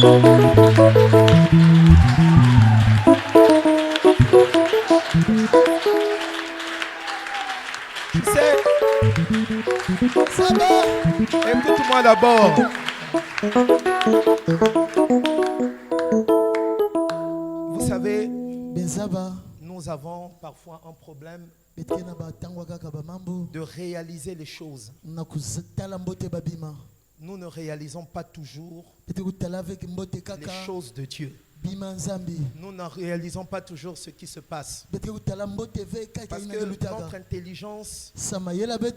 Tu sais, ça va. Écoute-moi d'abord. Vous savez, nous avons parfois un problème de réaliser les choses. Nous ne réalisons pas toujours les choses de Dieu. Nous ne réalisons pas toujours ce qui se passe. Parce que notre intelligence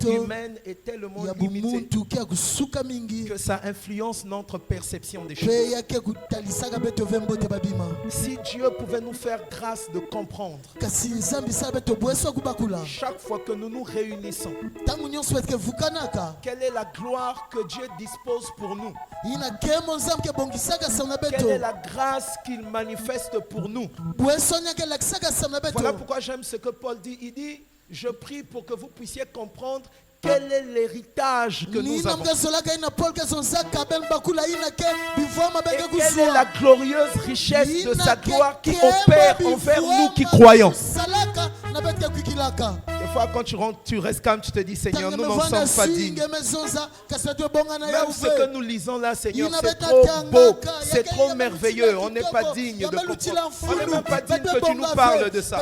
humaine est tellement limitée que ça influence notre perception des choses. Si Dieu pouvait nous faire grâce de comprendre, chaque fois que nous nous réunissons, quelle est la gloire que Dieu dispose pour nous? Quelle est la grâce qu'il manifeste pour nous? Voilà pourquoi j'aime ce que Paul dit. Il dit, je prie pour que vous puissiez comprendre quel est l'héritage que nous avons. Et quelle est la glorieuse richesse de sa gloire qui opère envers nous qui croyons. Des fois quand tu rentres, tu restes calme, tu te dis, Seigneur, nous n'en sommes pas dignes. Même ce que nous lisons là, Seigneur, c'est trop beau, c'est trop merveilleux. On n'est pas digne de comprendre. On n'est même pas digne que tu nous parles de ça.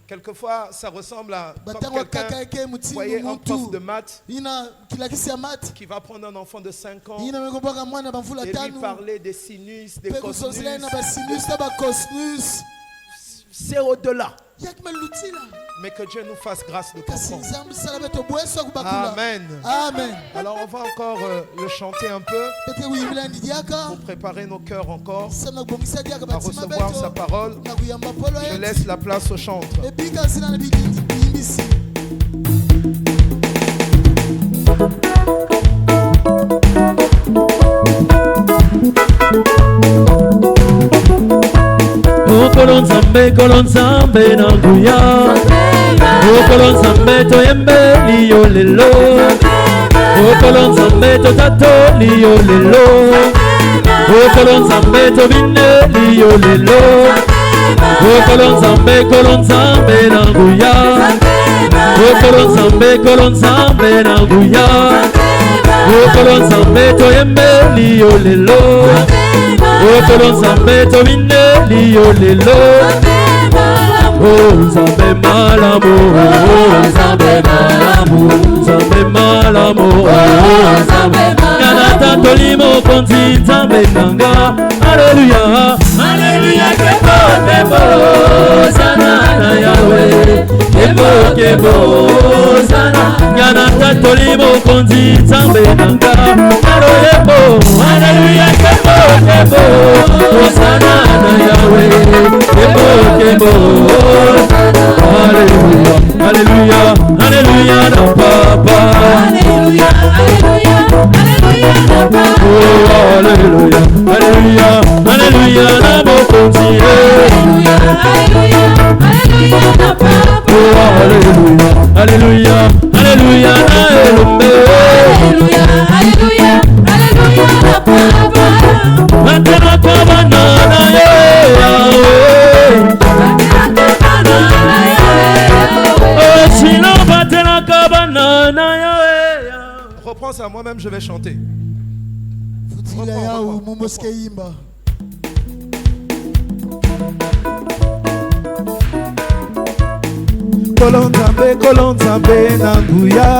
Quelquefois, ça ressemble à quelqu'un, vous voyez, un prof de maths qui va prendre un enfant de 5 ans et lui parler des sinus, des cosinus. C'est au-delà. Mais que Dieu nous fasse grâce de comprendre. Amen. Amen. Alors on va encore le chanter un peu pour préparer nos cœurs encore à recevoir sa parole. Je laisse la place au chantre. Kolonzambe nanguya Kolonzambe toyembe liyo lelo Kolonzambe totato liyo lelo Kolonzambe tobine liyo lelo Kolonzambe nanguya Kolonzambe nanguya Kolonzambe toyembe liyo lelo Kolonzambe tobine liyo lelo Oh Nzambe malamu Oh Nzambe malamu Nzambe malamu Oh Nzambe malamu Kanata tolimo konzi Nzambe nanga Alléluia Alléluia kebo kebo Sana na Yahweh Kebo kebo Sana Kanata tolimo konzi Nzambe nanga Alléluia Alléluia kebo kebo Sana na Yahweh Kebo kebo Alléluia, Alléluia, Alléluia, na papa. Alléluia, Alléluia, Alléluia, na papa. Oh, Alléluia, Alléluia, Alléluia, na bokonzi. Alléluia, Alléluia, Alléluia, na papa. Oh, Alléluia, Alléluia, Alléluia, na elombe. Alléluia, Alléluia, Alléluia, na papa. Matena kabana na Yahweh. Reprends ça, moi-même je vais chanter. Kolonzambe, Kolonzambe, Nanguya.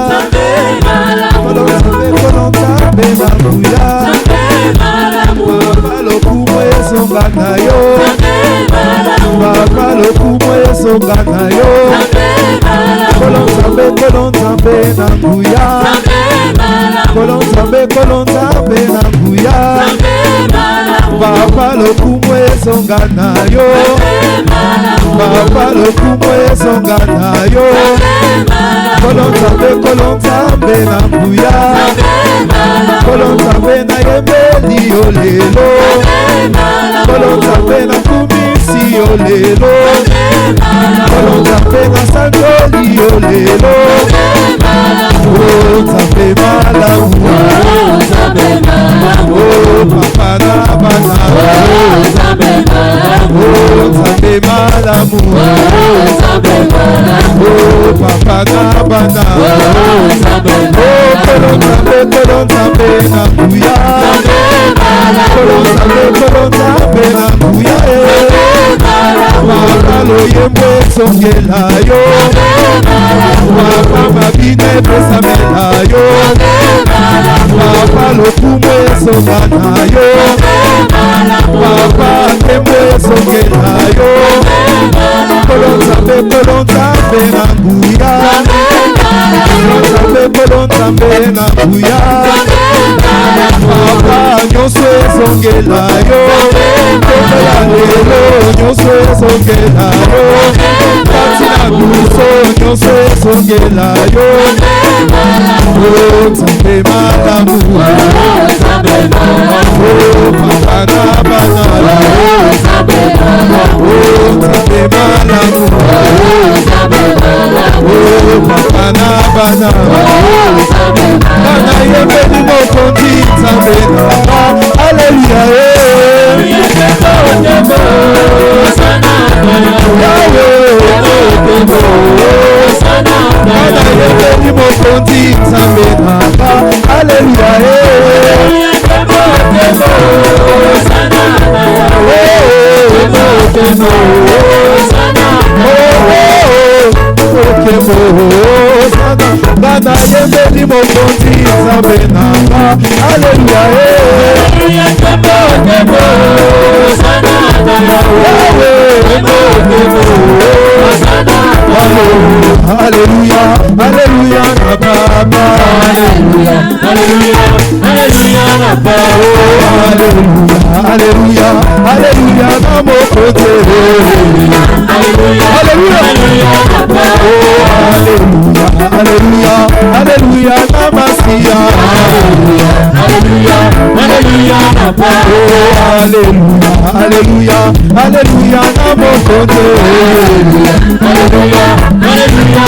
Kolonzambe, Nanguya. Papa lokumo esonga na yo. Papa lokumo esonga na yo. Kolonzambe, Kolonzambe, Nanguya. Kolonzambe, Kolonzambe, Nanguya. Papa lokumo esonga na yo. Papa lokumo esonga na yo. Kolonzambe, Kolonzambe, Nanguya. Kolonzambe na yembeli yo lelo. Kolonzambe na kumisi yo lelo. Kolonzambe na sangoli yo lelo. Oh Nzambe malamu. Oh Nzambe malamu. papa na bana. Nzambe malamu. Papa na bana. Kolon Nzambe na buya. Kolon Nzambe na buya. Papa loyembo songela yo. Papa mabine pesamela yo. Papa lokumo songana yo. Papa tembo songela yo. Kolon Nzambe na buya. Kolon Nzambe na buya. Papa nyonso songela yo. Lelo nyonso songela yo. Kati na biso nyonso songela yo. Nzambe malamu. Papa na bana. Nzambe malamu. Papa na bana. Bana yebeli mokondi Nzambe na. Alléluia. Alléluia, alléluia, na papa. Alléluia, alléluia, alléluia, na papa. Alléluia, alléluia, na mon côté. Alléluia, alléluia, na papa. Alléluia, alléluia, alléluia, na masia. Alléluia, alléluia, na papa. Alléluia, alléluia, alléluia, na mon côté. Alléluia, alléluia,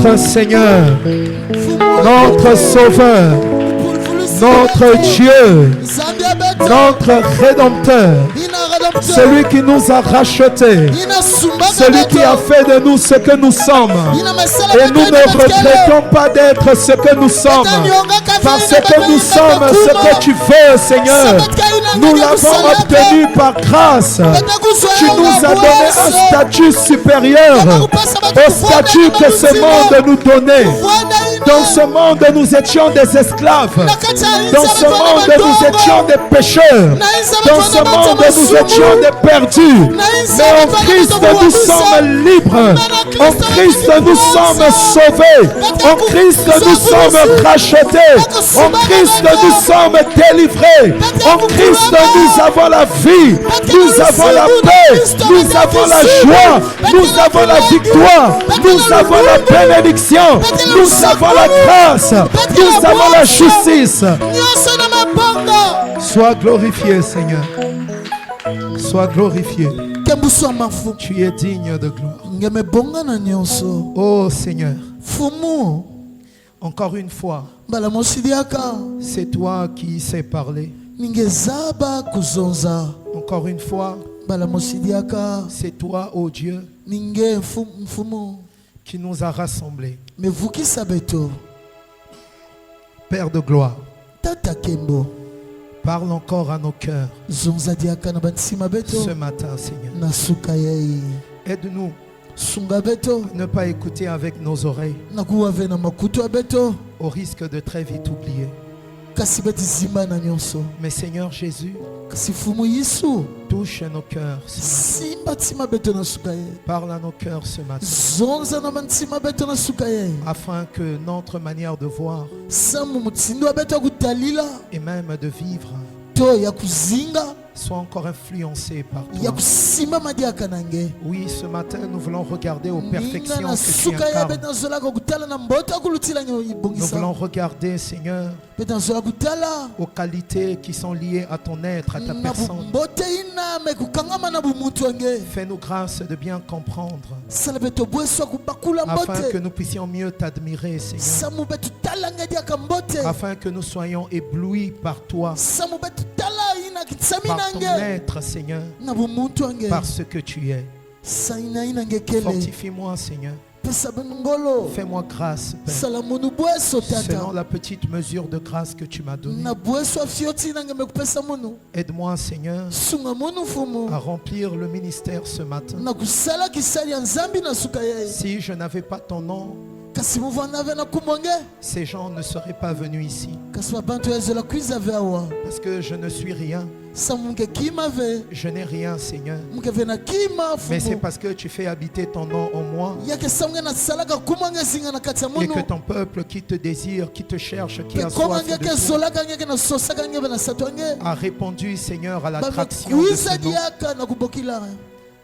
notre Seigneur, notre Sauveur, notre Dieu, notre Rédempteur, celui qui nous a rachetés, celui qui a fait de nous ce que nous sommes. Et nous ne regrettons pas d'être ce que nous sommes, parce que nous sommes ce que tu veux, Seigneur. Nous l'avons obtenu par grâce. Tu nous as donné un statut supérieur au statut que ce monde nous donnait. Dans ce monde, nous étions des esclaves. Dans ce monde, nous étions des pécheurs. Dans ce monde, nous étions des perdus. Mais en Christ, nous sommes libres. En Christ, nous sommes sauvés. En Christ, nous sommes rachetés. En Christ, nous sommes délivrés. En Christ, nous avons la vie. Nous avons la paix. Nous avons la joie. Nous avons la victoire. Nous avons la bénédiction. Nous avons la grâce. Nous avons la justice. Sois glorifié, Seigneur. Sois glorifié. Tu es digne de gloire. Oh Seigneur, encore une fois, c'est toi qui sais parler. Encore une fois, c'est toi, oh Dieu, qui nous a rassemblés. Père de gloire, parle encore à nos cœurs ce matin, Seigneur. Aide-nous à ne pas écouter avec nos oreilles, au risque de très vite oublier. Mais Seigneur Jésus, touche nos cœurs ce matin. Parle à nos cœurs ce matin, afin que notre manière de voir et même de vivre soit encore influencée par toi. Oui, ce matin, nous voulons regarder aux perfections que tu incarnes. Nous voulons regarder, Seigneur, aux qualités qui sont liées à ton être, à ta personne. Fais-nous grâce de bien comprendre, afin que nous puissions mieux t'admirer, Seigneur. Afin que nous soyons éblouis par toi, par ton être, Seigneur, par ce que tu es. Fortifie-moi, Seigneur. Fais-moi grâce, Père, selon la petite mesure de grâce que tu m'as donnée. Aide-moi, Seigneur, à remplir le ministère ce matin. Si je n'avais pas ton nom, ces gens ne seraient pas venus ici. Parce que je ne suis rien. Je n'ai rien, Seigneur. Mais c'est parce que tu fais habiter ton nom en moi, et que ton peuple qui te désire, qui te cherche, qui a soif de toi, a répondu, Seigneur, à l'attraction de ce nom.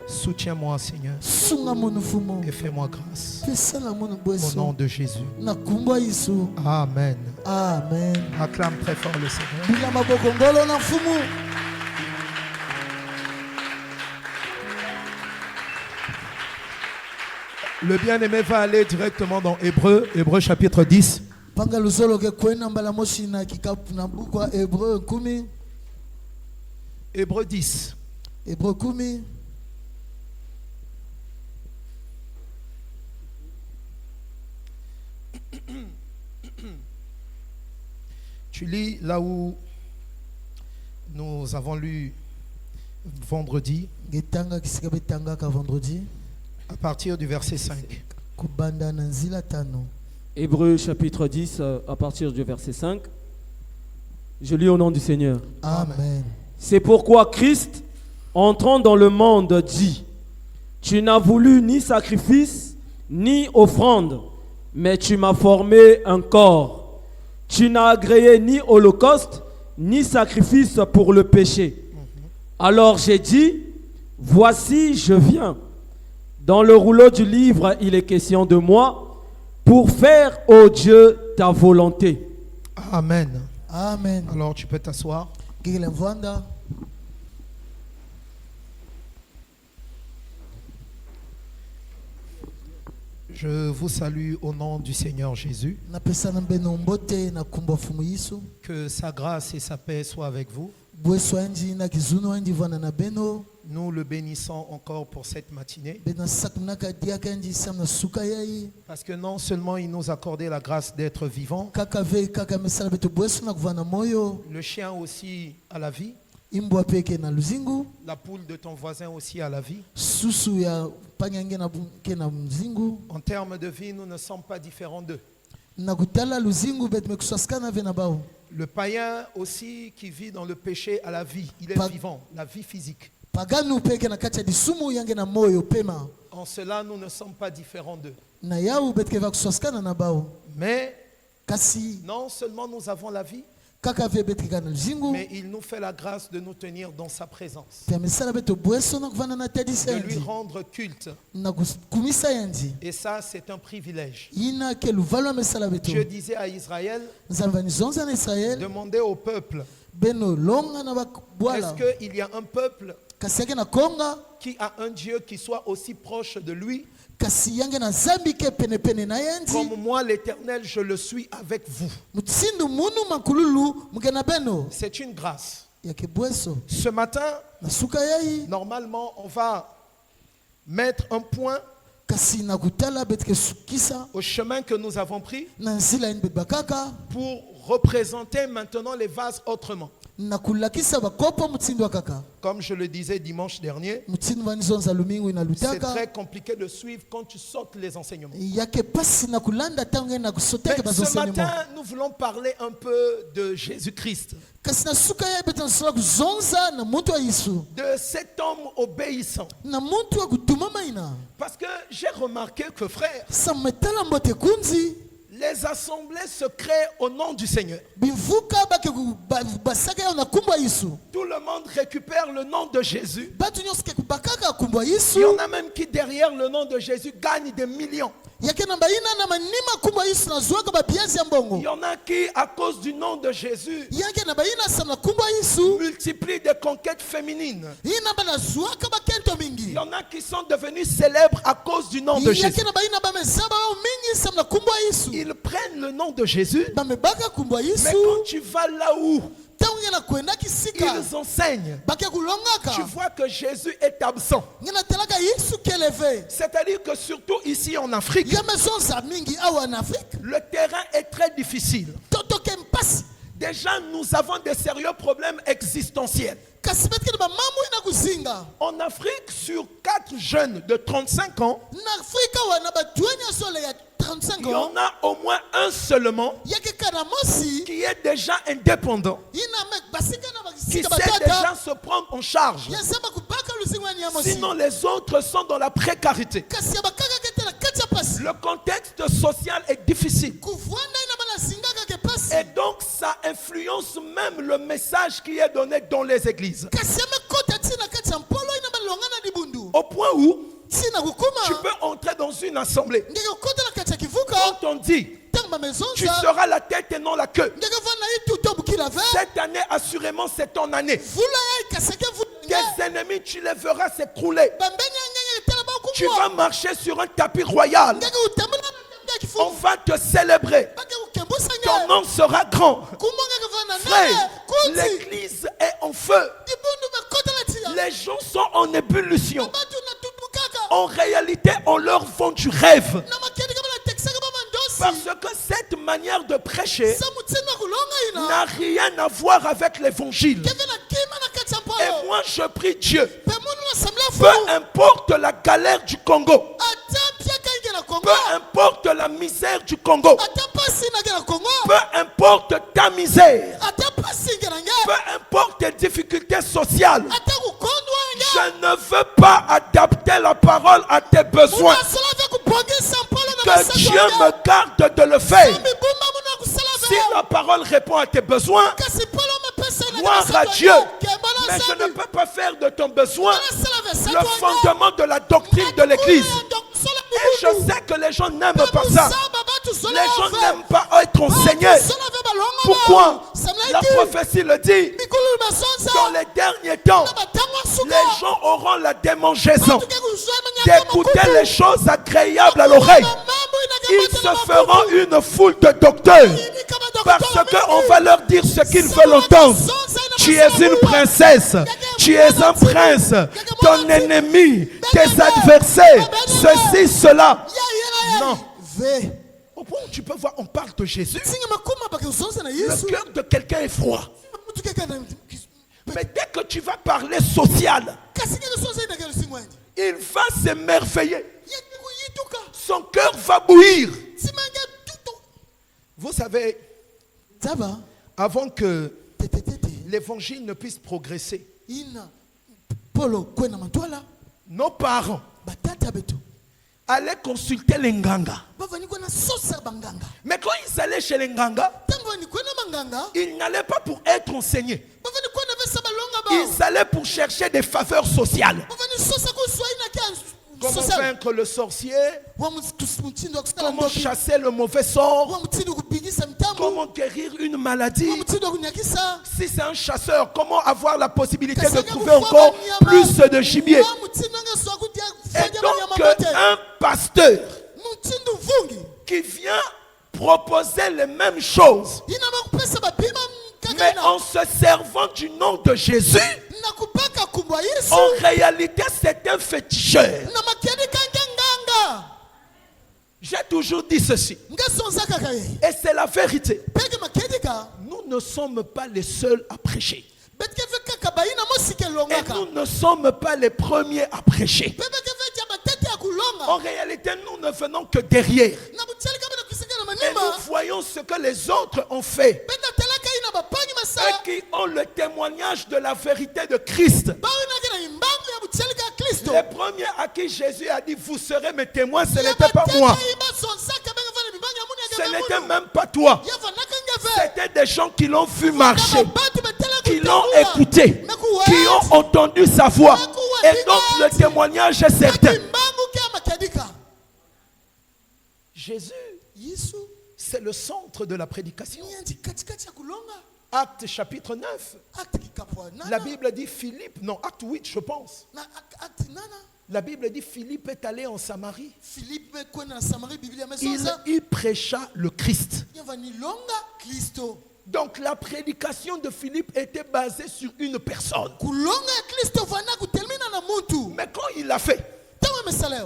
Soutiens-moi, Seigneur, et fais-moi grâce. Au nom de Jésus. Amen. Amen. Acclame très fort le Seigneur. Le bien-aimé va aller directement dans Hébreu chapitre 10. Hébreu 10. Tu lis là où nous avons lu vendredi, à partir du verset 5. Hébreu chapitre 10, à partir du verset 5. Je lis au nom du Seigneur. Amen. C'est pourquoi Christ, entrant dans le monde, dit: Tu n'as voulu ni sacrifice, ni offrande, mais tu m'as formé un corps. Tu n'as agréé ni holocauste, ni sacrifice pour le péché. Alors j'ai dit: Voici, je viens. Dans le rouleau du livre, il est question de moi, pour faire, ô Dieu, ta volonté. Amen. Amen. Alors tu peux t'asseoir. Je vous salue au nom du Seigneur Jésus. Que sa grâce et sa paix soient avec vous. Nous le bénissons encore pour cette matinée. Parce que non seulement il nous a accordé la grâce d'être vivants, le chien aussi a la vie. La poule de ton voisin aussi a la vie. En termes de vie, nous ne sommes pas différents d'eux. Le païen aussi qui vit dans le péché a la vie. Il est vivant, la vie physique. En cela, nous ne sommes pas différents d'eux. Mais non seulement nous avons la vie, mais il nous fait la grâce de nous tenir dans sa présence, de lui rendre culte. Et ça, c'est un privilège. Dieu disait à Israël, demandez au peuple, est-ce qu'il y a un peuple qui a un Dieu qui soit aussi proche de lui comme moi l'Éternel je le suis avec vous. C'est une grâce. Ce matin, normalement on va mettre un point au chemin que nous avons pris pour représenter maintenant les vases autrement. Comme je le disais dimanche dernier, c'est très compliqué de suivre quand tu sautes les enseignements. Mais ce matin, nous voulons parler un peu de Jésus-Christ. De cet homme obéissant. Parce que j'ai remarqué que, frère, les assemblées se créent au nom du Seigneur. Tout le monde récupère le nom de Jésus. Il y en a même qui derrière le nom de Jésus gagnent des millions. Il y en a qui, à cause du nom de Jésus, multiplient des conquêtes féminines. Il y en a qui sont devenus célèbres à cause du nom de Jésus. Ils prennent le nom de Jésus, mais quand tu vas là où ils enseignent, tu vois que Jésus est absent. C'est-à-dire que surtout ici en Afrique, le terrain est très difficile. Déjà, nous avons des sérieux problèmes existentiels. En Afrique, sur 4 jeunes de 35 ans, il y en a au moins un seulement qui est déjà indépendant, qui sait déjà se prendre en charge. Sinon, les autres sont dans la précarité. Le contexte social est difficile. Et donc, ça influence même le message qui est donné dans les églises. Au point où tu peux entrer dans une assemblée. Quand on dit tu seras la tête et non la queue, cette année assurément c'est ton année. Tes ennemis tu les verras s'écrouler. Tu vas marcher sur un tapis royal. On va te célébrer. Ton nom sera grand. Frère, l'église est en feu. Les gens sont en ébullition. En réalité, on leur vend du rêve. Parce que cette manière de prêcher n'a rien à voir avec l'évangile. Et moi, je prie Dieu. Peu importe la galère du Congo. Peu importe la misère du Congo. Peu importe ta misère. Peu importe tes difficultés sociales. Je ne veux pas adapter la parole à tes besoins. Que Dieu me garde de le faire. Si la parole répond à tes besoins, gloire à Dieu. Mais je ne peux pas faire de ton besoin le fondement de la doctrine de l'église. Et je sais que les gens n'aiment pas ça. Les gens n'aiment pas être enseignés. Pourquoi? La prophétie le dit. Dans les derniers temps, Les gens auront la démangeaison d'écouter les choses agréables à l'oreille. Ils se feront une foule de docteurs parce qu'on va leur dire ce qu'ils veulent entendre. Tu es une princesse, tu es un prince, ton ennemi, tes adversaires, ceci, cela. Non. Au point où tu peux voir, on parle de Jésus. Le cœur de quelqu'un est froid. Mais dès que tu vas parler social, il va s'émerveiller. Son cœur va bouillir. Vous savez, avant que l'évangile ne puisse progresser, nos parents allaient consulter les nganga. Mais quand ils allaient chez les nganga, ils n'allaient pas pour être enseignés. Ils allaient pour chercher des faveurs sociales. Comment vaincre le sorcier? Comment chasser le mauvais sort? Comment guérir une maladie? Si c'est un chasseur, comment avoir la possibilité de trouver encore plus de gibier? Et donc un pasteur qui vient proposer les mêmes choses, mais en se servant du nom de Jésus, en réalité c'est un féticheur. J'ai toujours dit ceci, et c'est la vérité. Nous ne sommes pas les seuls à prêcher. Et nous ne sommes pas les premiers à prêcher. En réalité, nous ne venons que derrière. Et nous voyons ce que les autres ont fait. Et qui ont le témoignage de la vérité de Christ. Les premiers à qui Jésus a dit, vous serez mes témoins, ce n'était pas moi. Ce n'était même pas toi. C'était des gens qui l'ont vu marcher, qui l'ont écouté, qui ont entendu sa voix. Et donc le témoignage est certain. Jésus, c'est le centre de la prédication. Acte chapitre 9. La Bible dit Philippe, non, acte 8 je pense. La Bible dit Philippe est allé en Samarie. Il prêcha le Christ. Donc la prédication de Philippe était basée sur une personne. Mais quand il l'a fait,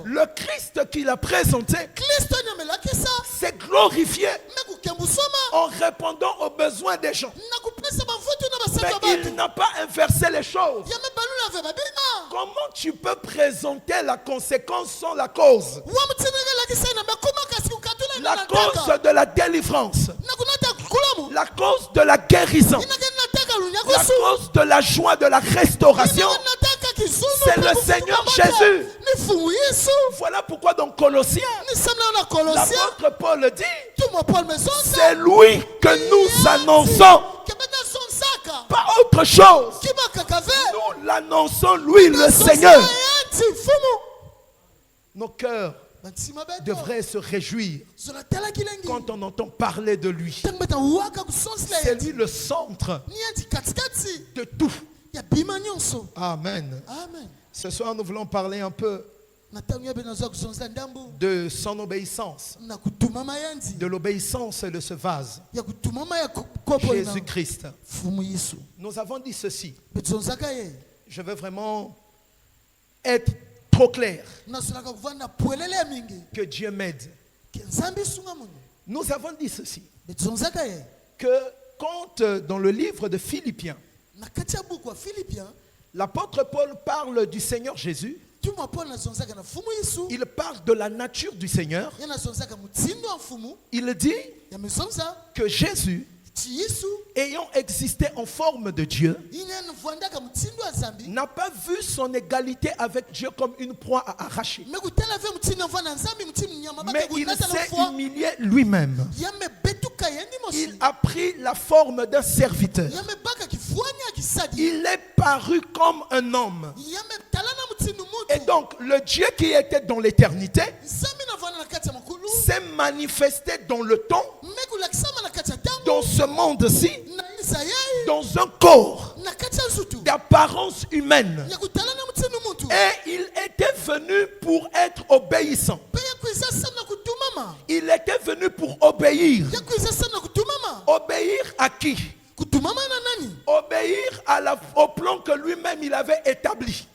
le Christ qu'il a présenté s'est glorifié en répondant aux besoins des gens. Mais il n'a pas inversé les choses. Comment tu peux présenter la conséquence sans la cause? La cause de la délivrance, la cause de la guérison, la cause de la joie, de la restauration, c'est le Seigneur Jésus. Voilà pourquoi dans Colossiens, l'apôtre Paul dit, c'est lui que nous annonçons, pas autre chose. Nous l'annonçons, lui le Seigneur. Nos cœurs devraient se réjouir quand on entend parler de lui. C'est lui le centre de tout. Amen. Ce soir, nous voulons parler un peu de son obéissance, de l'obéissance de ce vase, Jésus-Christ. Nous avons dit ceci. Je veux vraiment être trop clair. Que Dieu m'aide. Nous avons dit ceci. Que quand dans le livre de Philippiens, l'apôtre Paul parle du Seigneur Jésus, il parle de la nature du Seigneur. Il dit que Jésus, ayant existé en forme de Dieu, n'a pas vu son égalité avec Dieu comme une proie à arracher. Mais il s'est humilié lui-même. Il a pris la forme d'un serviteur. Il est paru comme un homme. Et donc, le Dieu qui était dans l'éternité s'est manifesté dans le temps, dans ce monde-ci, dans un corps d'apparence humaine. Et il était venu pour être obéissant. Il était venu pour obéir. Obéir à qui? Obéir au plan que lui-même il avait établi.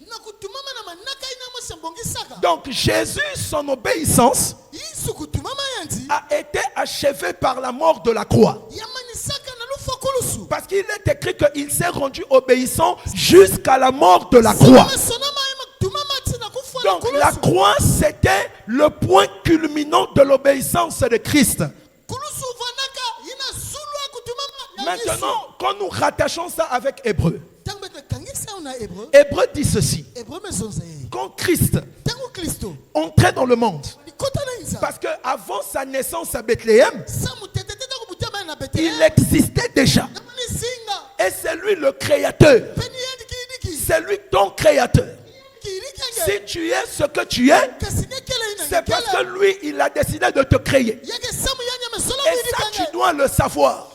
Donc Jésus, son obéissance a été achevée par la mort de la croix. Parce qu'il est écrit qu'il s'est rendu obéissant jusqu'à la mort de la croix. Donc la croix, c'était le point culminant de l'obéissance de Christ. Maintenant, quand nous rattachons ça avec Hébreu, Hébreu dit ceci. Quand Christ entrait dans le monde, parce qu'avant sa naissance à Bethléem, il existait déjà. Et c'est lui le créateur. C'est lui ton créateur. Si tu es ce que tu es, c'est parce que lui, il a décidé de te créer. Et ça, tu dois le savoir.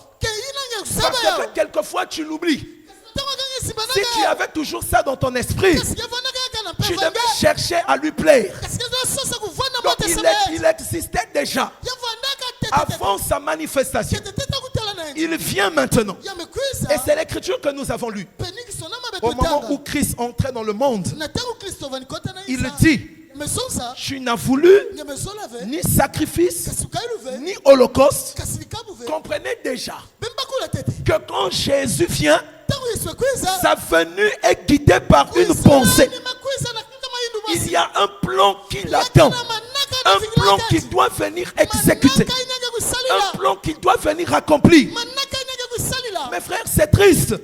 Parce que quelquefois, tu l'oublies. Si tu avais toujours ça dans ton esprit, tu devais chercher à lui plaire. Donc, il existait déjà avant sa manifestation. Il vient maintenant. Et c'est l'écriture que nous avons lue. Au moment où Christ entrait dans le monde, il dit: tu n'as voulu ni sacrifice, ni holocauste. Comprenez déjà que quand Jésus vient, sa venue est guidée par une pensée. Il y a un plan qui l'attend. Un plan qui doit venir exécuter. Un plan qui doit venir accomplir. Mes frères, c'est triste.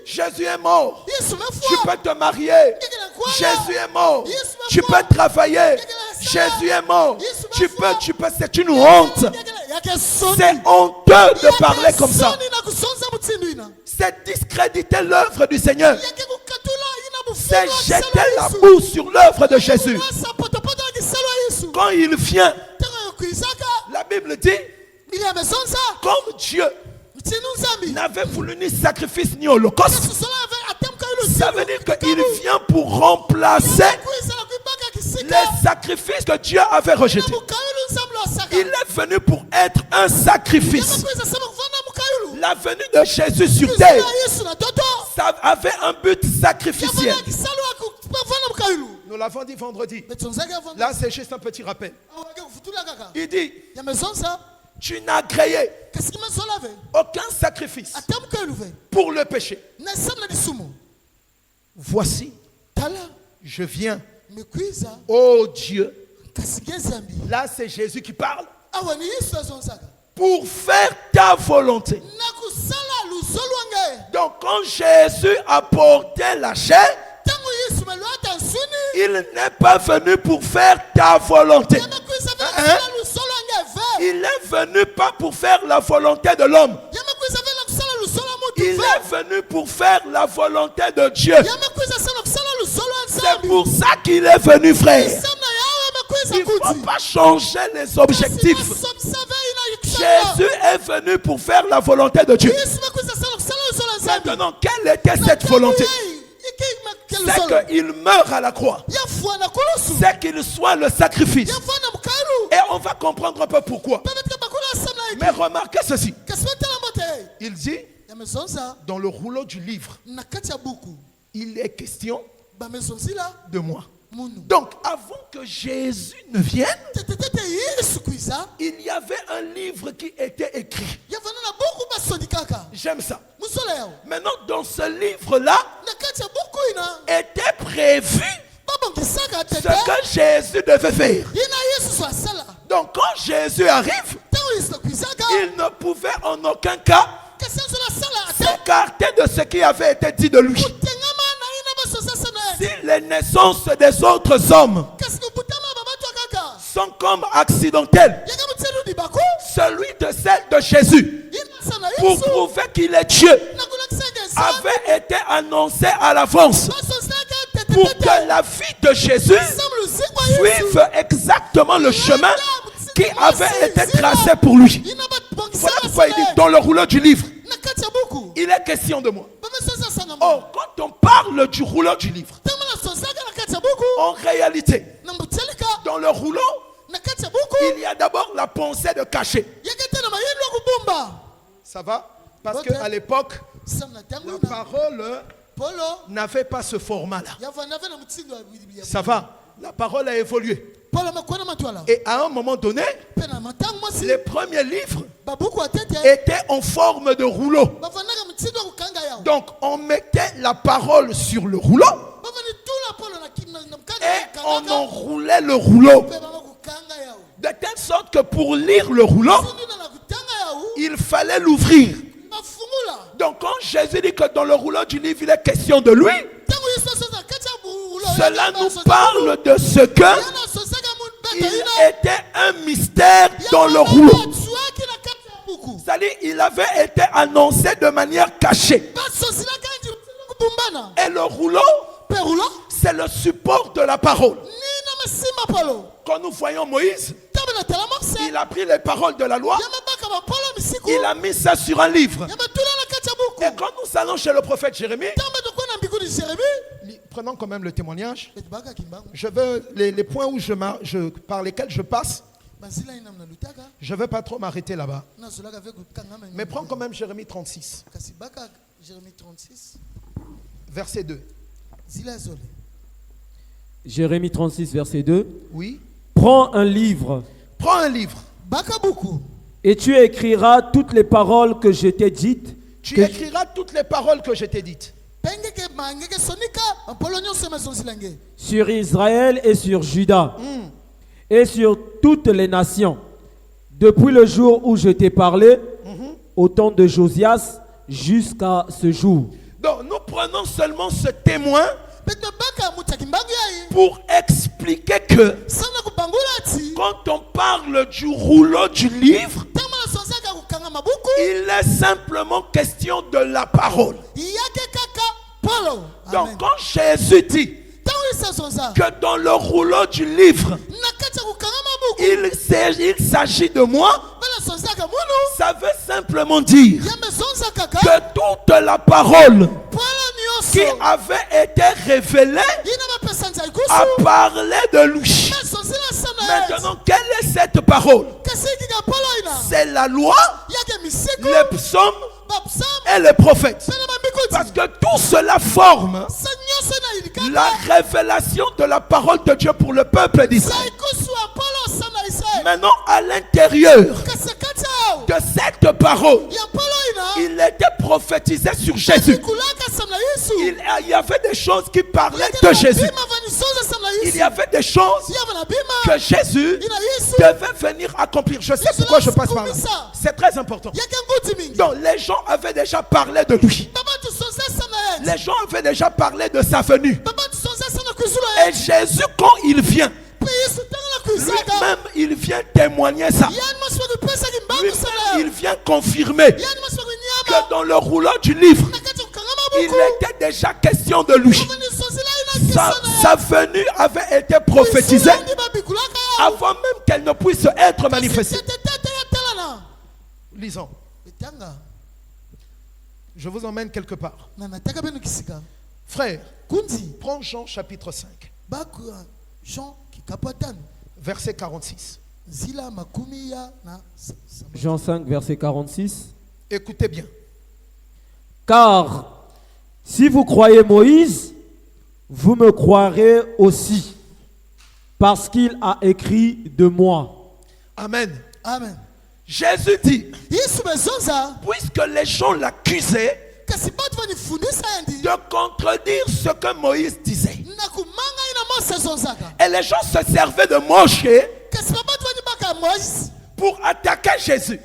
Jésus est mort. Tu peux te marier. Jésus est mort. Tu peux travailler. Jésus est mort. Tu peux, c'est une honte. C'est honteux de parler comme ça. C'est discréditer l'œuvre du Seigneur. C'est jeter la boue sur l'œuvre de Jésus. Quand il vient, la Bible dit, comme Dieu n'avait voulu ni sacrifice ni holocauste, ça veut dire qu'il vient pour remplacer les sacrifices que Dieu avait rejetés. Il est venu pour être un sacrifice. La venue de Jésus sur terre, ça avait un but sacrificiel. Nous l'avons dit vendredi. Là, c'est juste un petit rappel. Il dit, tu n'as créé aucun sacrifice pour le péché. Voici, je viens, oh Dieu. Là, c'est Jésus qui parle. Pour faire ta volonté. Donc, quand Jésus a porté la chair, il n'est pas venu pour faire ta volonté. Il est venu pas pour faire la volonté de l'homme. Il est venu pour faire la volonté de Dieu. C'est pour ça qu'il est venu, frère. Il ne faut pas changer les objectifs. Jésus est venu pour faire la volonté de Dieu. Maintenant, quelle était cette volonté? C'est qu'il meure à la croix. C'est qu'il soit le sacrifice. Et on va comprendre un peu pourquoi. Mais remarquez ceci. Il dit, dans le rouleau du livre, il est question de moi. Donc, avant que Jésus ne vienne, il y avait un livre qui était écrit. J'aime ça. Maintenant, dans ce livre-là, était prévu ce que Jésus devait faire. Donc, quand Jésus arrive, il ne pouvait en aucun cas s'écarter de ce qui avait été dit de lui. Si les naissances des autres hommes sont comme accidentelles, celui de celle de Jésus, pour prouver qu'il est Dieu, avait été annoncé à l'avance pour que la vie de Jésus suive exactement le chemin qui avait été tracé pour lui. Voilà pourquoi il dit dans le rouleau du livre, il est question de moi. Oh, quand on parle du rouleau du livre, en réalité, dans le rouleau, il y a d'abord la pensée de cacher. Ça va? Parce qu'à l'époque, la parole n'avait pas ce format-là. Ça va? La parole a évolué. Et à un moment donné, les premiers livres étaient en forme de rouleau. Donc on mettait la parole sur le rouleau et on enroulait le rouleau. De telle sorte que pour lire le rouleau, il fallait l'ouvrir. Donc quand Jésus dit que dans le rouleau du livre, il est question de lui, cela nous parle de ce que il était un mystère dans le rouleau. C'est-à-dire, il avait été annoncé de manière cachée. Et le rouleau, c'est le support de la parole. Quand nous voyons Moïse, il a pris les paroles de la loi, il a mis ça sur un livre. Et quand nous allons chez le prophète Jérémie, prenons quand même le témoignage. Je veux les points où par lesquels je passe. Je ne veux pas trop m'arrêter là-bas. Mais prends quand même Jérémie 36. Verset 2. Jérémie 36, verset 2. Oui. Prends un livre. Prends un livre. Et tu écriras toutes les paroles que je t'ai dites. Tu écriras toutes les paroles que je t'ai dites. Sur Israël et sur Juda. Et sur toutes les nations. Depuis le jour où je t'ai parlé, au temps de Josias, jusqu'à ce jour. Donc nous prenons seulement ce témoin pour expliquer que quand on parle du rouleau du livre, il est simplement question de la parole. Donc quand Jésus dit que dans le rouleau du livre, il s'agit de moi, ça veut simplement dire que toute la parole qui avait été révélée a parlé de lui. Maintenant, quelle est cette parole? C'est la loi, les psaumes et les prophètes. Parce que tout cela forme la révélation de la parole de Dieu pour le peuple d'Israël. Maintenant, à l'intérieur de cette parole, il était prophétisé sur Jésus. Il y avait des choses qui parlaient de Jésus. Il y avait des choses que Jésus devait venir accomplir. Je sais pourquoi je passe par là. C'est très important. Donc les gens avaient déjà parlé de lui. Les gens avaient déjà parlé de sa venue. Et Jésus, quand il vient, lui-même, il vient témoigner ça. Lui-même, il vient confirmer que dans le rouleau du livre, il était déjà question de lui. Sa venue avait été prophétisée avant même qu'elle ne puisse être manifestée. Lisons. Je vous emmène quelque part. Frère, prends Jean chapitre 5. Verset 46. Jean 5, verset 46. Écoutez bien. Car si vous croyez Moïse, vous me croirez aussi, parce qu'il a écrit de moi. Amen. Amen. Jésus dit, puisque les gens l'accusaient de contredire ce que Moïse disait, et les gens se servaient de Moïse pour attaquer Jésus.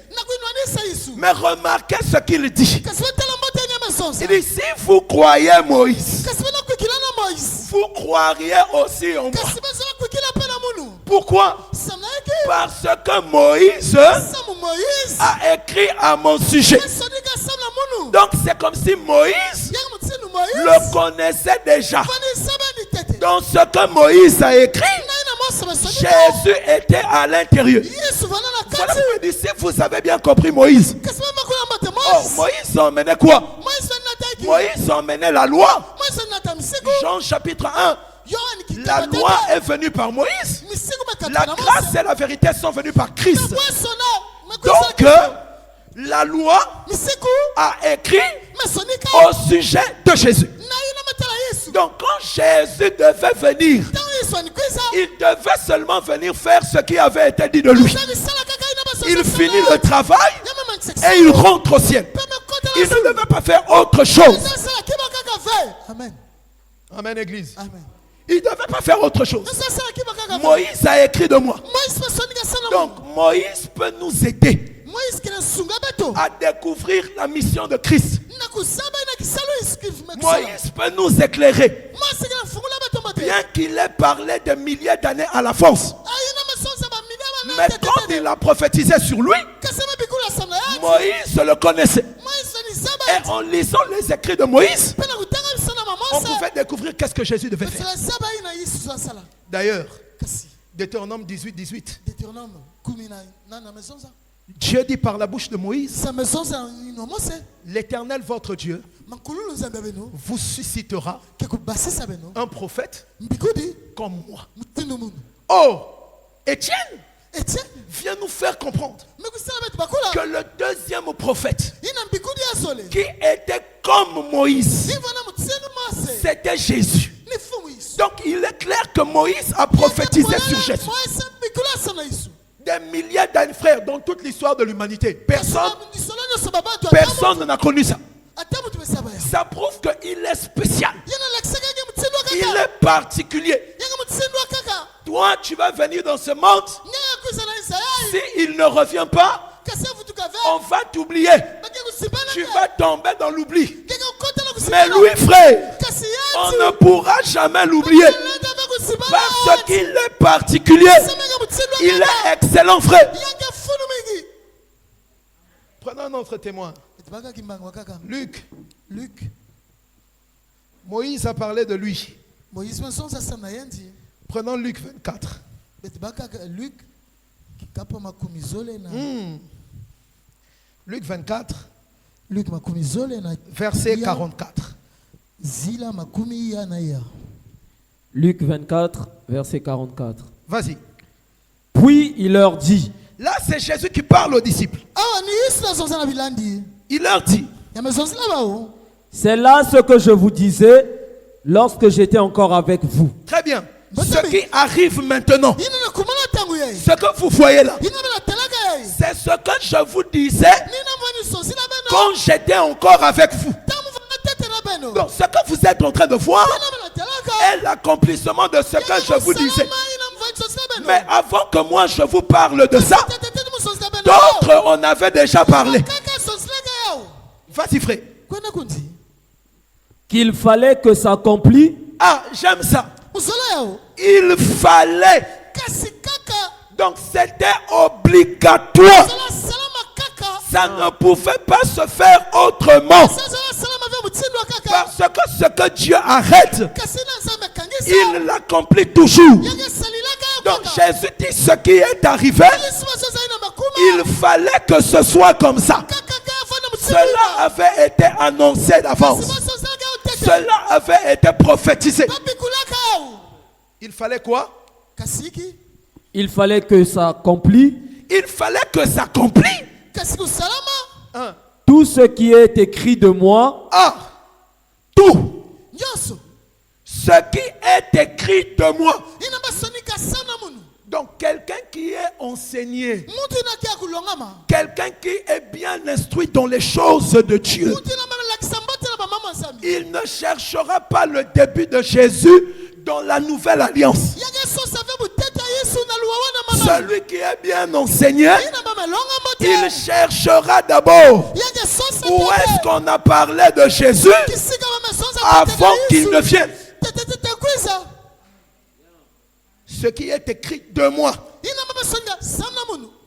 Mais remarquez ce qu'il dit. Il dit, si vous croyez Moïse, vous croiriez aussi en moi. Pourquoi? Parce que Moïse a écrit à mon sujet. Donc c'est comme si Moïse le connaissait déjà. Dans ce que Moïse a écrit, Jésus était à l'intérieur. Voilà pourquoi il dit, si vous avez bien compris Moïse. Oh, Moïse emmenait quoi? Moïse a emmené la loi. Jean chapitre 1. La loi est venue par Moïse. La grâce et la vérité sont venues par Christ. Donc, la loi a écrit au sujet de Jésus. Donc, quand Jésus devait venir, il devait seulement venir faire ce qui avait été dit de lui. Il finit le travail et il rentre au ciel. Il ne devait pas faire autre chose. Amen. Amen, Église. Amen. Il ne devait pas faire autre chose. Moïse a écrit de moi. Donc, Moïse peut nous aider à découvrir la mission de Christ. Moïse peut nous éclairer. Bien qu'il ait parlé de milliers d'années à l'avance. Mais quand il a prophétisé sur lui, Moïse le connaissait. Et en lisant les écrits de Moïse, on pouvait découvrir qu'est-ce que Jésus devait faire. D'ailleurs, Deutéronome 18, 18. Dieu dit par la bouche de Moïse, l'Éternel votre Dieu vous suscitera un prophète comme moi. Oh, Étienne vient nous faire comprendre que le deuxième prophète qui était comme Moïse, c'était Jésus. Donc il est clair que Moïse a prophétisé sur Jésus. Des milliers d'années, frères, dans toute l'histoire de l'humanité, personne n'a connu ça. Ça prouve qu'il est spécial. Il est particulier. Toi, tu vas venir dans ce monde. S'il ne revient pas, on va t'oublier. Tu vas tomber dans l'oubli. Mais lui, frère, on ne pourra jamais l'oublier. Parce qu'il est particulier. Il est excellent, frère. Prenons un autre témoin. Luc. Moïse a parlé de lui. Prenons Luc 24. Luc 24. Verset 44. Luc 24, verset 44. Vas-y. Puis il leur dit. Là, c'est Jésus qui parle aux disciples. Il leur dit. C'est là ce que je vous disais lorsque j'étais encore avec vous. Très bien. Ce qui arrive maintenant, ce que vous voyez là, c'est ce que je vous disais quand j'étais encore avec vous. Donc ce que vous êtes en train de voir est l'accomplissement de ce que je vous disais. Mais avant que moi je vous parle de ça, d'autres en avaient déjà parlé. Vas-y, frère. Qu'il fallait que s'accomplisse. Ah, j'aime ça. Il fallait. Donc c'était obligatoire. Ça ne pouvait pas se faire autrement. Parce que ce que Dieu arrête, il l'accomplit toujours. Donc Jésus dit ce qui est arrivé, il fallait que ce soit comme ça. Cela avait été annoncé d'avance. Cela avait été prophétisé. Il fallait quoi? Il fallait que ça accomplisse. Il fallait que ça accomplisse. Tout ce qui est écrit de moi. Ah, tout. Ce qui est écrit de moi. Donc quelqu'un qui est enseigné, quelqu'un qui est bien instruit dans les choses de Dieu, il ne cherchera pas le début de Jésus dans la nouvelle alliance. Celui qui est bien enseigné, il cherchera d'abord où est-ce qu'on a parlé de Jésus avant qu'il ne vienne. Ce qui est écrit de moi.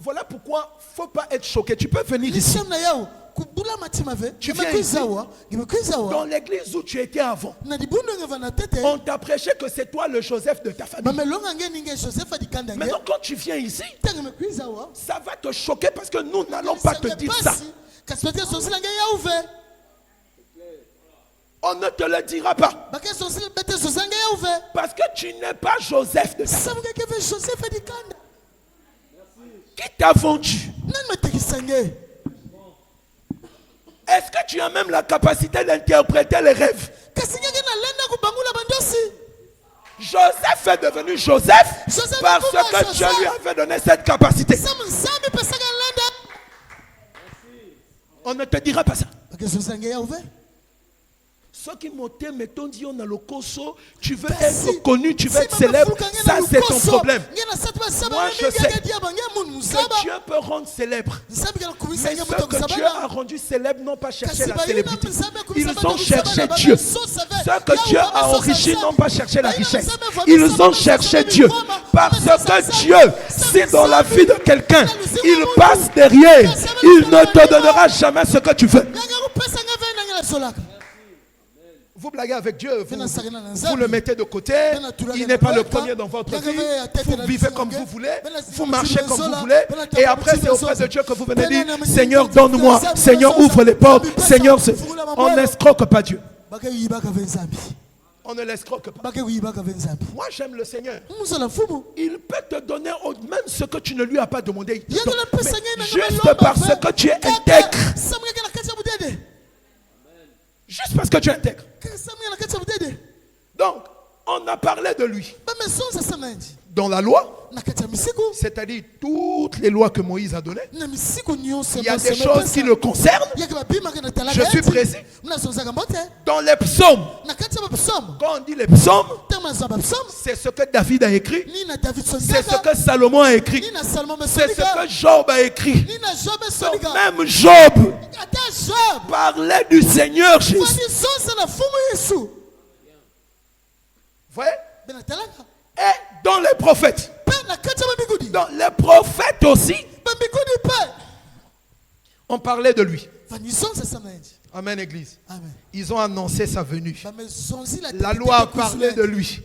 Voilà pourquoi il ne faut pas être choqué. Tu peux venir ici. Tu viens ici. Dans l'église où tu étais avant, on t'a prêché que c'est toi le Joseph de ta famille. Maintenant quand tu viens ici, ça va te choquer parce que nous n'allons pas te dire ça. On ne te le dira pas. Parce que tu n'es pas Joseph de ça. Qui t'a vendu? Est-ce que tu as même la capacité d'interpréter les rêves? Joseph est devenu Joseph parce que Dieu lui avait donné cette capacité. On ne te dira pas ça. Ceux qui m'ont dit on a le coso, tu veux être connu, tu veux être célèbre, ça c'est ton problème. Moi je sais que Dieu peut rendre célèbre. Mais ceux que Dieu a rendu célèbre n'ont pas cherché la célébrité. Ils ont cherché Dieu. Ceux que Dieu a enrichi n'ont pas cherché la richesse. Ils ont cherché Dieu. Parce que Dieu, si dans la vie de quelqu'un, il passe derrière, il ne te donnera jamais ce que tu veux. Vous blaguez avec Dieu, vous le mettez de côté, il n'est pas le premier dans votre vie, vous vivez comme vous voulez, vous marchez comme vous voulez, et après c'est auprès de Dieu que vous venez dire, Seigneur donne-moi, Seigneur ouvre les portes, Seigneur, on n'escroque pas Dieu. On ne l'escroque pas. Moi j'aime le Seigneur. Il peut te donner même ce que tu ne lui as pas demandé. Mais juste parce que tu es intègre. Juste parce que tu es intègre. Donc, on a parlé de lui. Dans la loi, c'est-à-dire toutes les lois que Moïse a données, il y a des choses qui le concernent. Je suis précis. Dans les psaumes, quand on dit les psaumes, c'est ce que David a écrit, c'est ce que Salomon a écrit, c'est ce que Job a écrit. Donc même Job parlait du Seigneur Jésus. Vous voyez? Et dans les prophètes. Dans les prophètes aussi. On parlait de lui. Amen, Église. Amen. Ils ont annoncé sa venue. La loi a parlé de lui.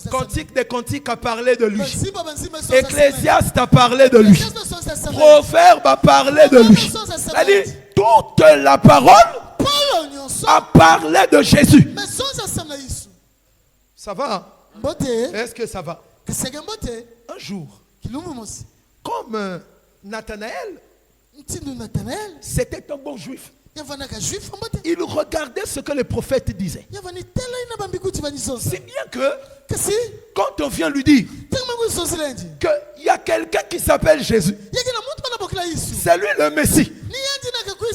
Cantique des cantiques a parlé de lui. Ecclésiaste a parlé de lui. Proverbe a parlé de lui. C'est-à-dire, toute la parole a parlé de Jésus. Ça va? Est-ce que ça va? Un jour, comme Nathanaël, c'était un bon juif. Il regardait ce que les prophètes disaient. C'est bien que quand on vient lui dire qu'il y a quelqu'un qui s'appelle Jésus, c'est lui le Messie,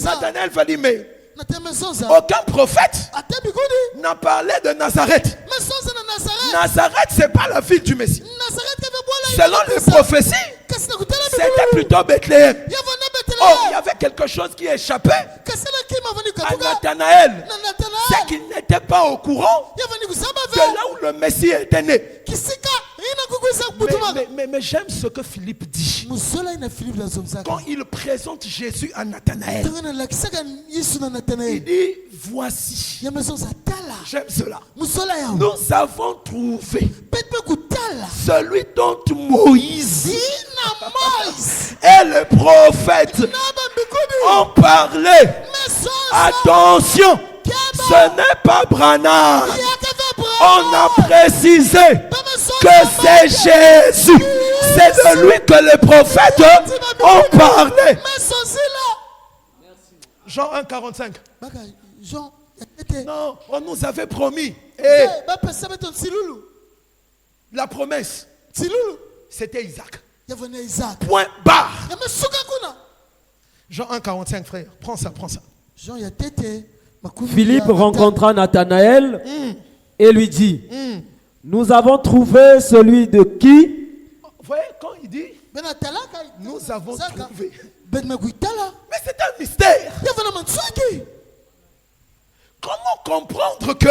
Nathanaël va dire mais aucun prophète n'a parlé de Nazareth. Nazareth, c'est pas la ville du Messie. Selon les prophéties, c'était plutôt Bethléem. Oh, il y avait quelque chose qui échappait à Nathanaël. C'est qu'il n'était pas au courant de là où le Messie était né. Mais j'aime ce que Philippe dit. Quand il présente Jésus à Nathanaël, il dit, voici. J'aime cela. Nous avons trouvé celui dont Moïse et les prophètes ont parlé. Attention, ce n'est pas Branham. On a précisé que c'est Jésus. C'est de lui que les prophètes ont parlé. Jean 1,45. Non, on nous avait promis. Et la promesse, c'était Isaac. Point barre. Jean 1,45, frère. Prends ça. Philippe rencontra Nathanaël et lui dit, nous avons trouvé celui de qui? Vous voyez, quand il dit, nous avons trouvé. Mais c'est un mystère. Comment comprendre que...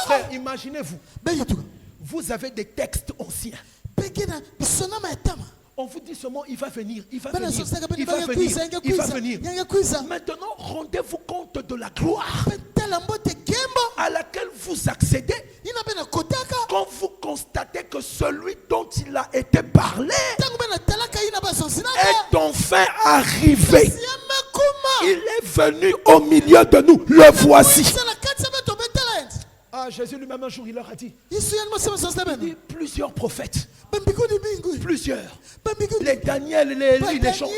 Frère, imaginez-vous. Vous avez des textes anciens. On vous dit seulement, il va venir. Maintenant, rendez-vous compte de la gloire à laquelle vous accédez quand vous constatez que celui dont il a été parlé est enfin arrivé. Il est venu au milieu de nous. Le voici. Ah, Jésus lui-même un jour, il leur a dit, plusieurs prophètes. Plusieurs. Les Daniel, les Élie, les gens.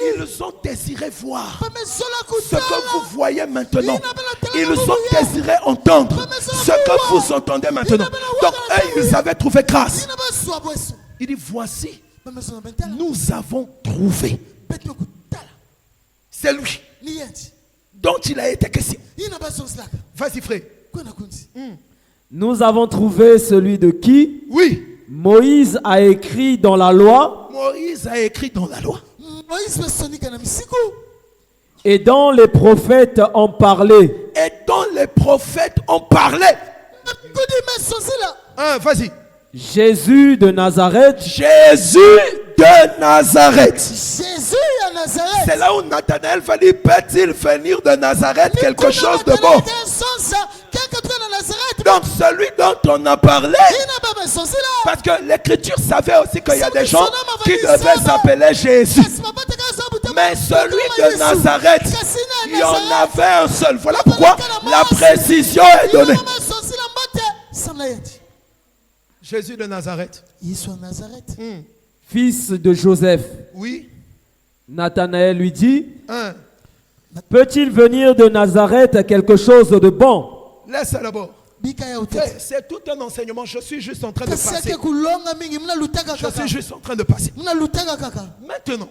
Ils ont désiré voir ce que vous voyez maintenant. Ils ont désiré entendre ce que vous entendez maintenant. Donc, eux, ils avaient trouvé grâce. Il dit, voici, nous avons trouvé. C'est lui dont il a été question. Vas-y, frère. Nous avons trouvé celui de qui Moïse a écrit dans la loi. Moïse a écrit dans la loi. Et dont les prophètes ont parlé. Et dont les prophètes ont parlé. Vas-y. Jésus de Nazareth. Jésus de Nazareth. C'est là où Nathanaël va dire, peut-il venir de Nazareth quelque chose de bon? Donc celui dont on a parlé, parce que l'écriture savait aussi qu'il y a des gens qui devaient s'appeler Jésus. Mais celui de Nazareth, il y en avait un seul. Voilà pourquoi la précision est donnée. Jésus de Nazareth. Fils de Joseph. Oui. Nathanaël lui dit, peut-il venir de Nazareth quelque chose de bon? Laisse d'abord. C'est tout un enseignement. Je suis juste en train de passer. Je suis juste en train de passer. Maintenant,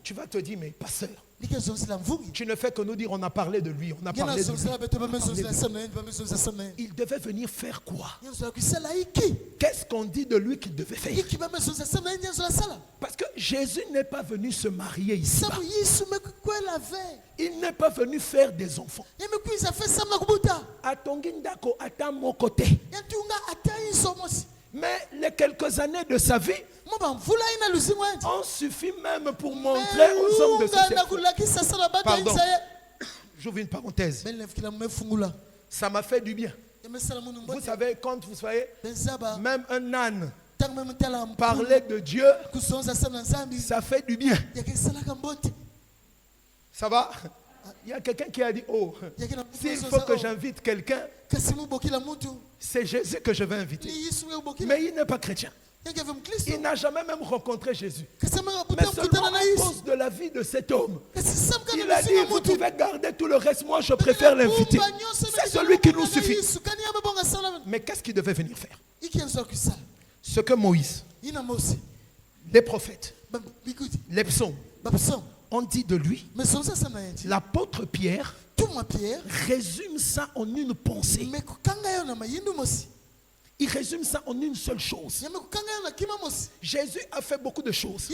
tu vas te dire, mais pasteur, tu ne fais que nous dire, on a parlé de lui, on a parlé de lui. Il devait venir faire quoi? Qu'est-ce qu'on dit de lui qu'il devait faire? Parce que Jésus n'est pas venu se marier ici. Il n'est pas venu faire des enfants. À mon côté. Mais les quelques années de sa vie ont suffi même pour montrer aux hommes de ce siècle. Pardon, j'ouvre une parenthèse. Ça m'a fait du bien. Vous savez, quand vous voyez, même un âne parler de Dieu, ça fait du bien. Ça va? Il y a quelqu'un qui a dit, oh, s'il faut que j'invite quelqu'un, c'est Jésus que je vais inviter. Mais il n'est pas chrétien. Il n'a jamais même rencontré Jésus. Mais seulement à cause de la vie de cet homme, il a dit, vous pouvez garder tout le reste, moi je préfère l'inviter. C'est celui qui nous suffit. Mais qu'est-ce qu'il devait venir faire? Ce que Moïse, les prophètes, les psaumes ont dit de lui, l'apôtre Pierre résume ça en une pensée. Il résume ça en une seule chose. Jésus a fait beaucoup de choses.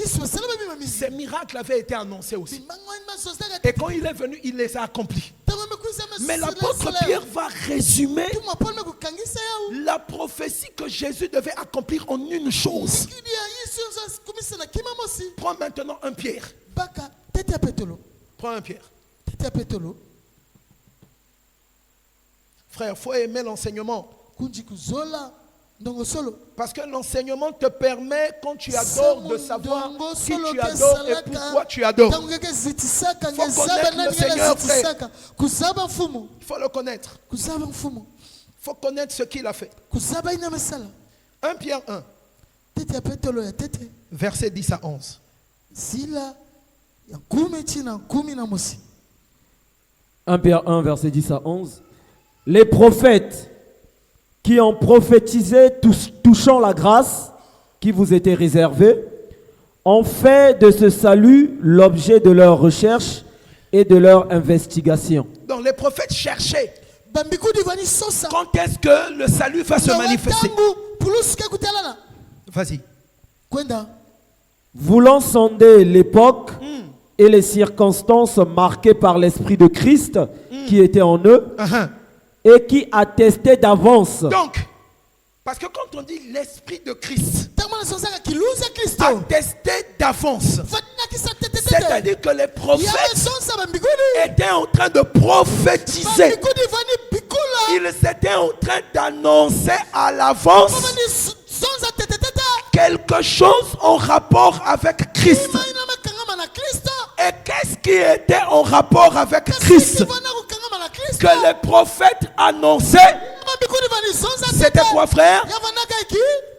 Ces miracles avaient été annoncés aussi. Et quand il est venu, il les a accomplis. Mais l'apôtre Pierre va résumer la prophétie que Jésus devait accomplir en une chose. Prends maintenant un Pierre. Prends un Pierre. Frère, il faut aimer l'enseignement. Parce que l'enseignement te permet, quand tu adores, de savoir qui tu adores et pourquoi tu adores. Il faut connaître le Seigneur, frère. Il faut le connaître. Il faut connaître ce qu'il a fait. 1 Pierre 1, verset 10 à 11. 1 Pierre 1, verset 10 à 11. Les prophètes qui ont prophétisé touchant la grâce qui vous était réservée ont fait de ce salut l'objet de leur recherche et de leur investigation. Donc les prophètes cherchaient quand est-ce que le salut va se manifester. Vas-y. Voulant sonder l'époque et les circonstances marquées par l'Esprit de Christ qui était en eux, et qui attestait d'avance. Donc, parce que quand on dit l'Esprit de Christ, attesté d'avance, c'est-à-dire que les prophètes étaient en train de prophétiser. Ils étaient en train d'annoncer à l'avance quelque chose en rapport avec Christ. Et qu'est-ce qui était en rapport avec Christ? que les prophètes annonçaient, c'était quoi, frère?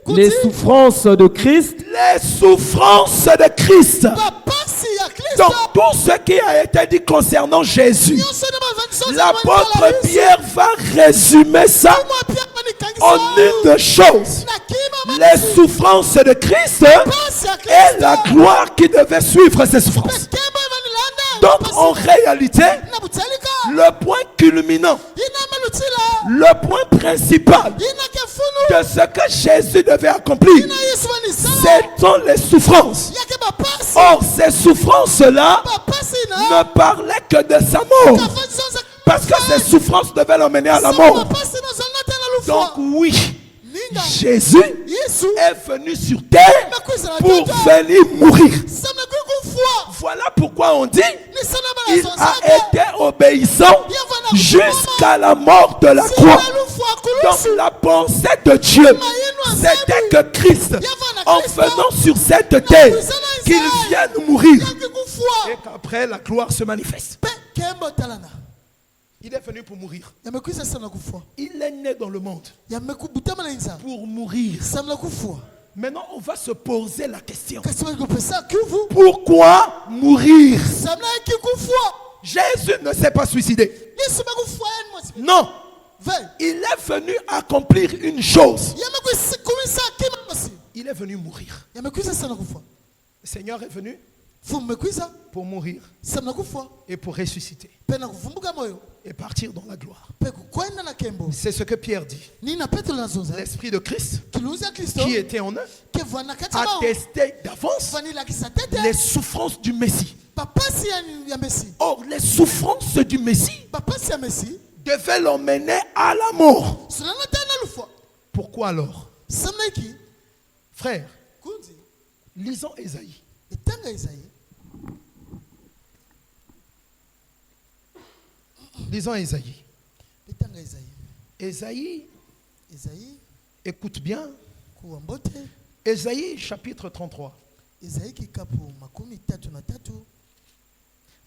Les souffrances de Christ. Les souffrances de Christ. Donc tout ce qui a été dit concernant Jésus, l'apôtre Pierre va résumer ça en une chose: les souffrances de Christ et la gloire qui devait suivre ces souffrances. Donc en réalité, le point culminant, le point principal de ce que Jésus devait accomplir, ce sont les souffrances. Or, ces souffrances-là ne parlaient que de sa mort, parce que ces souffrances devaient l'emmener à la mort. Donc oui, Jésus est venu sur terre pour venir mourir. Voilà pourquoi on dit il a été obéissant jusqu'à la mort de la croix. Donc la pensée de Dieu, c'était que Christ, en venant sur cette terre, qu'il vienne mourir et qu'après la gloire se manifeste. Il est venu pour mourir. Il est né dans le monde pour mourir. Maintenant, on va se poser la question: pourquoi mourir? Jésus ne s'est pas suicidé. Non. Il est venu accomplir une chose. Il est venu mourir. Le Seigneur est venu pour mourir et pour ressusciter et partir dans la gloire. C'est ce que Pierre dit. L'Esprit de Christ qui était en eux attestait d'avance les souffrances du Messie. Or, les souffrances du Messie devaient l'emmener à la mort. Pourquoi alors? Frère, lisons Ésaïe. Lisons Ésaïe. Ésaïe, écoute bien. Ésaïe chapitre 33.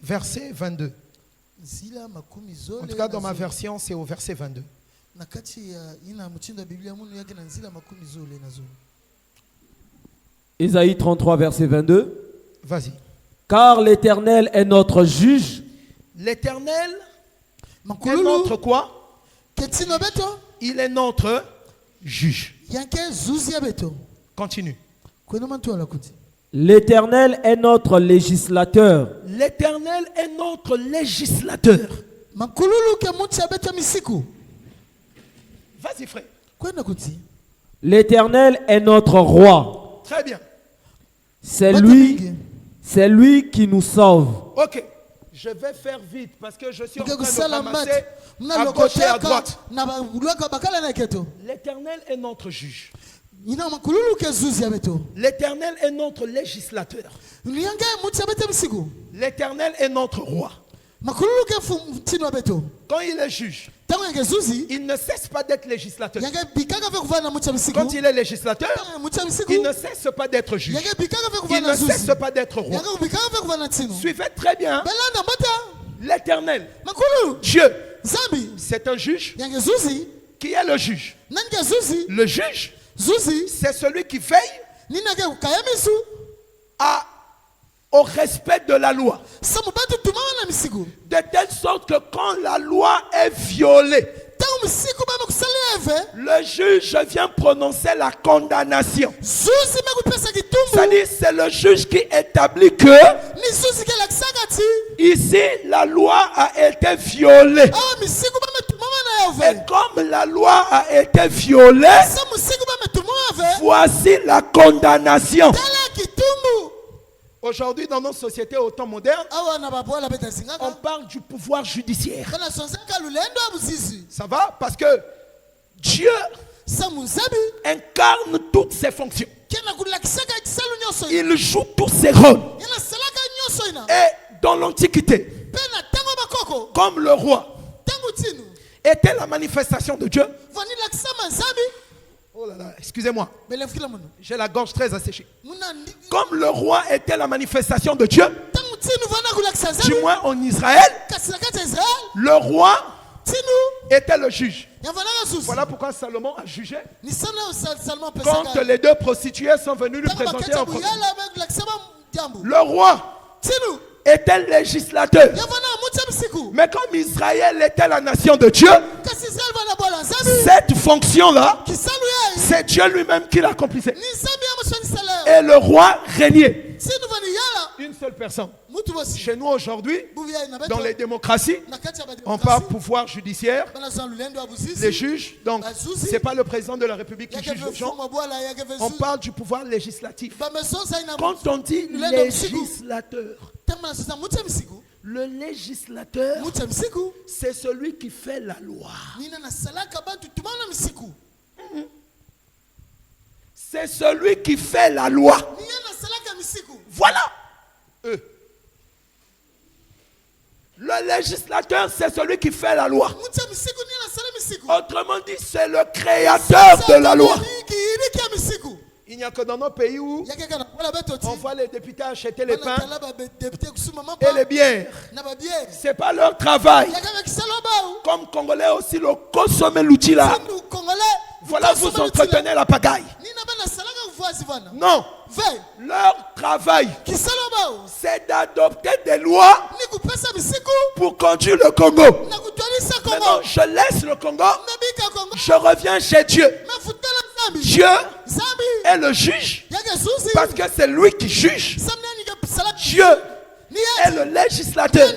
Verset 22. En tout cas, dans ma version, c'est au verset 22. Ésaïe 33, verset 22. Vas-y. Car l'Éternel est notre juge. L'Éternel est notre quoi? Il est notre juge. Continue. L'Éternel est notre législateur. L'Éternel est notre législateur. Vas-y, frère. L'Éternel est notre roi. Très bien. C'est lui qui nous sauve. Ok. Je vais faire vite parce que je suis en train de ramasser à gauche et à droite. L'Éternel est notre juge. L'Éternel est notre législateur. L'Éternel est notre roi. Quand il est juge, il ne cesse pas d'être législateur. Quand il est législateur, il ne cesse pas d'être juge. Il ne cesse pas d'être roi. Suivez très bien. L'Éternel, Dieu, c'est un juge. Qui est le juge? Le juge, c'est celui qui veille au respect de la loi. De telle sorte que quand la loi est violée, le juge vient prononcer la condamnation. C'est-à-dire, c'est le juge qui établit que ici, la loi a été violée. Et comme la loi a été violée, voici la condamnation. Aujourd'hui, dans nos sociétés au temps moderne, on parle du pouvoir judiciaire. Ça va? Parce que Dieu incarne toutes ses fonctions. Il joue tous ses rôles. Et dans l'Antiquité, comme le roi était la manifestation de Dieu. Oh là là, excusez-moi. J'ai la gorge très asséchée. Comme le roi était la manifestation de Dieu, du moins en Israël, le roi était le juge. Voilà pourquoi Salomon a jugé. Quand les deux prostituées sont venues lui présenter un procès, le roi était législateur. Mais comme Israël était la nation de Dieu, cette fonction-là, c'est Dieu lui-même qui l'accomplissait. Et le roi régnait. Une seule personne. Chez nous aujourd'hui, dans les démocraties, on parle pouvoir judiciaire, les juges. Donc, ce n'est pas le président de la République qui juge les gens. On parle du pouvoir législatif. Quand on dit législateur, le législateur, c'est celui qui fait la loi. C'est celui qui fait la loi. Voilà. Le législateur, c'est celui qui fait la loi. Autrement dit, c'est le créateur de la loi. Il n'y a que dans nos pays où on voit les députés acheter les pains et les bières. Ce n'est pas leur travail. Comme Congolais aussi, le consommer l'outil là. Voilà, vous entretenez la pagaille. Non. Leur travail, c'est d'adopter des lois pour conduire le Congo. Maintenant, je laisse le Congo. Je reviens chez Dieu. Dieu est le juge parce que c'est lui qui juge. Dieu est le législateur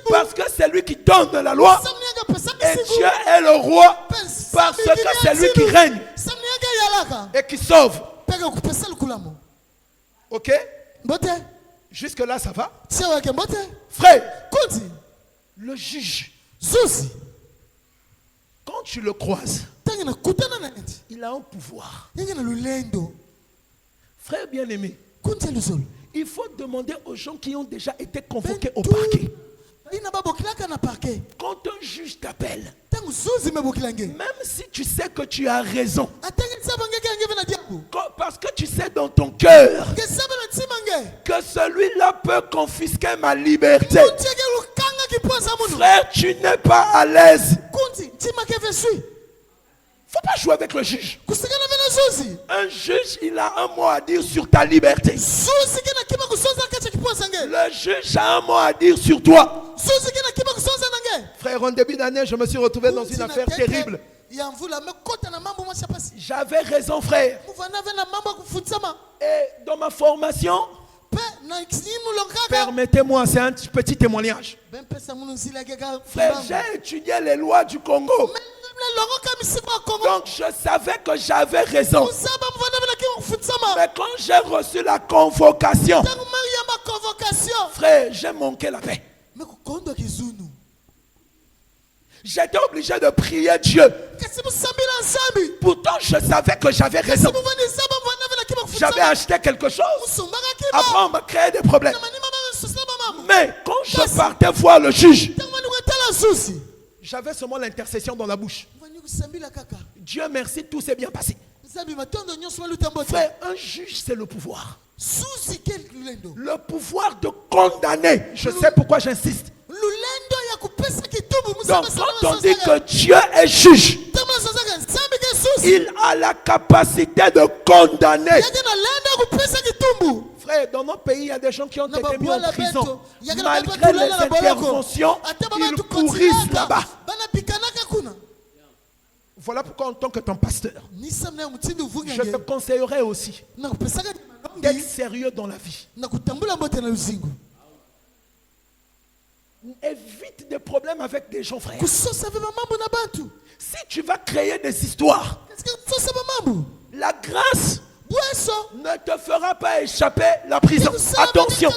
parce que c'est lui qui donne la loi. Et Dieu est le roi parce que c'est lui qui règne et qui sauve. Ok? Jusque là ça va? Frère, le juge, quand tu le croises, il a un pouvoir. Frère bien-aimé, il faut demander aux gens qui ont déjà été convoqués au parquet. Quand un juge t'appelle, même si tu sais que tu as raison, parce que tu sais dans ton cœur que celui-là peut confisquer ma liberté, frère, tu n'es pas à l'aise. Faut pas jouer avec le juge. Un juge, il a un mot à dire sur ta liberté. Le juge a un mot à dire sur toi. Frère, en début d'année, je me suis retrouvé dans une affaire terrible. J'avais raison, frère. Et dans ma formation, permettez-moi, c'est un petit témoignage. Frère, j'ai étudié les lois du Congo. Donc je savais que j'avais raison. Mais quand j'ai reçu la convocation, frère, j'ai manqué la paix. J'étais obligé de prier Dieu. Pourtant je savais que j'avais raison. J'avais acheté quelque chose. Après on m'a créé des problèmes. Mais quand je partais voir le juge, j'avais seulement l'intercession dans la bouche. Dieu merci, tout s'est bien passé. Frère, un juge, c'est le pouvoir. Le pouvoir de condamner. Je sais pourquoi j'insiste. Donc quand on dit que Dieu est juge, il a la capacité de condamner. Frère, dans nos pays, il y a des gens qui ont été mis en prison. Malgré les interventions, ils pourrissent là-bas. Voilà pourquoi en tant que ton pasteur, je te conseillerais aussi d'être sérieux dans la vie. Évite des problèmes avec des gens, frère. Si tu vas créer des histoires, la grâce ne te fera pas échapper la prison. Attention.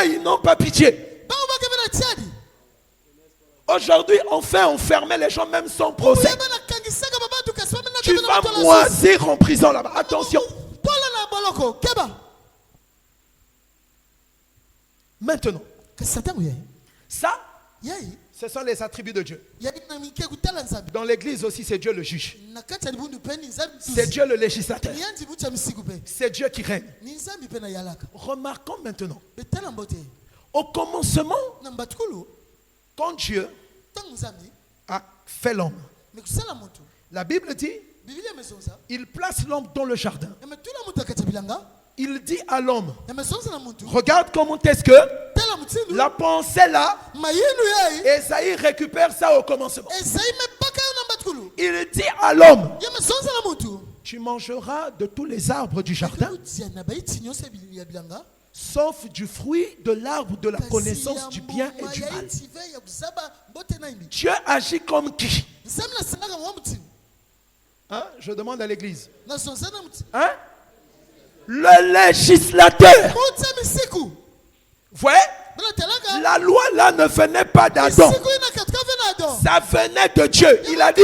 Ils n'ont pas pitié. Aujourd'hui, on fait enfermer les gens même sans procès. Tu vas moisir en prison là-bas. Attention. Maintenant, ça, Ce sont les attributs de Dieu. Dans l'église aussi, c'est Dieu le juge. C'est Dieu le législateur. C'est Dieu qui règne. Remarquons maintenant. Au commencement, quand Dieu a fait l'homme, la Bible dit, il place l'homme dans le jardin. Il dit à l'homme, regarde comment est-ce que la pensée là, Esaïe récupère ça au commencement. Il dit à l'homme, tu mangeras de tous les arbres du jardin, sauf du fruit de l'arbre de la connaissance du bien et du mal. Dieu agit comme qui? Hein? Je demande à l'église. Hein? Le législateur. Vous voyez? La loi là ne venait pas d'Adam. Ça venait de Dieu. Il a dit,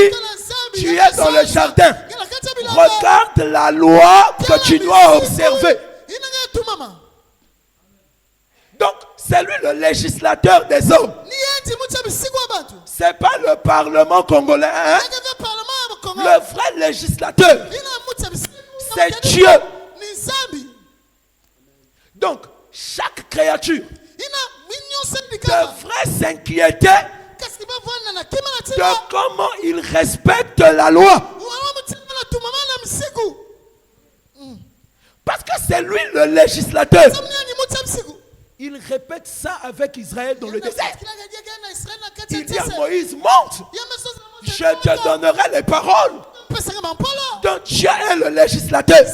tu es dans le jardin. Regarde la loi que tu dois observer. Donc, c'est lui le législateur des hommes. C'est pas le Parlement congolais. Hein? Le vrai législateur, c'est Dieu. Donc, chaque créature devrait s'inquiéter de comment il respecte la loi. Parce que c'est lui le législateur. Il répète ça avec Israël dans le désert. Il dit à Moïse, monte, je te donnerai les paroles. Donc Dieu est le législateur.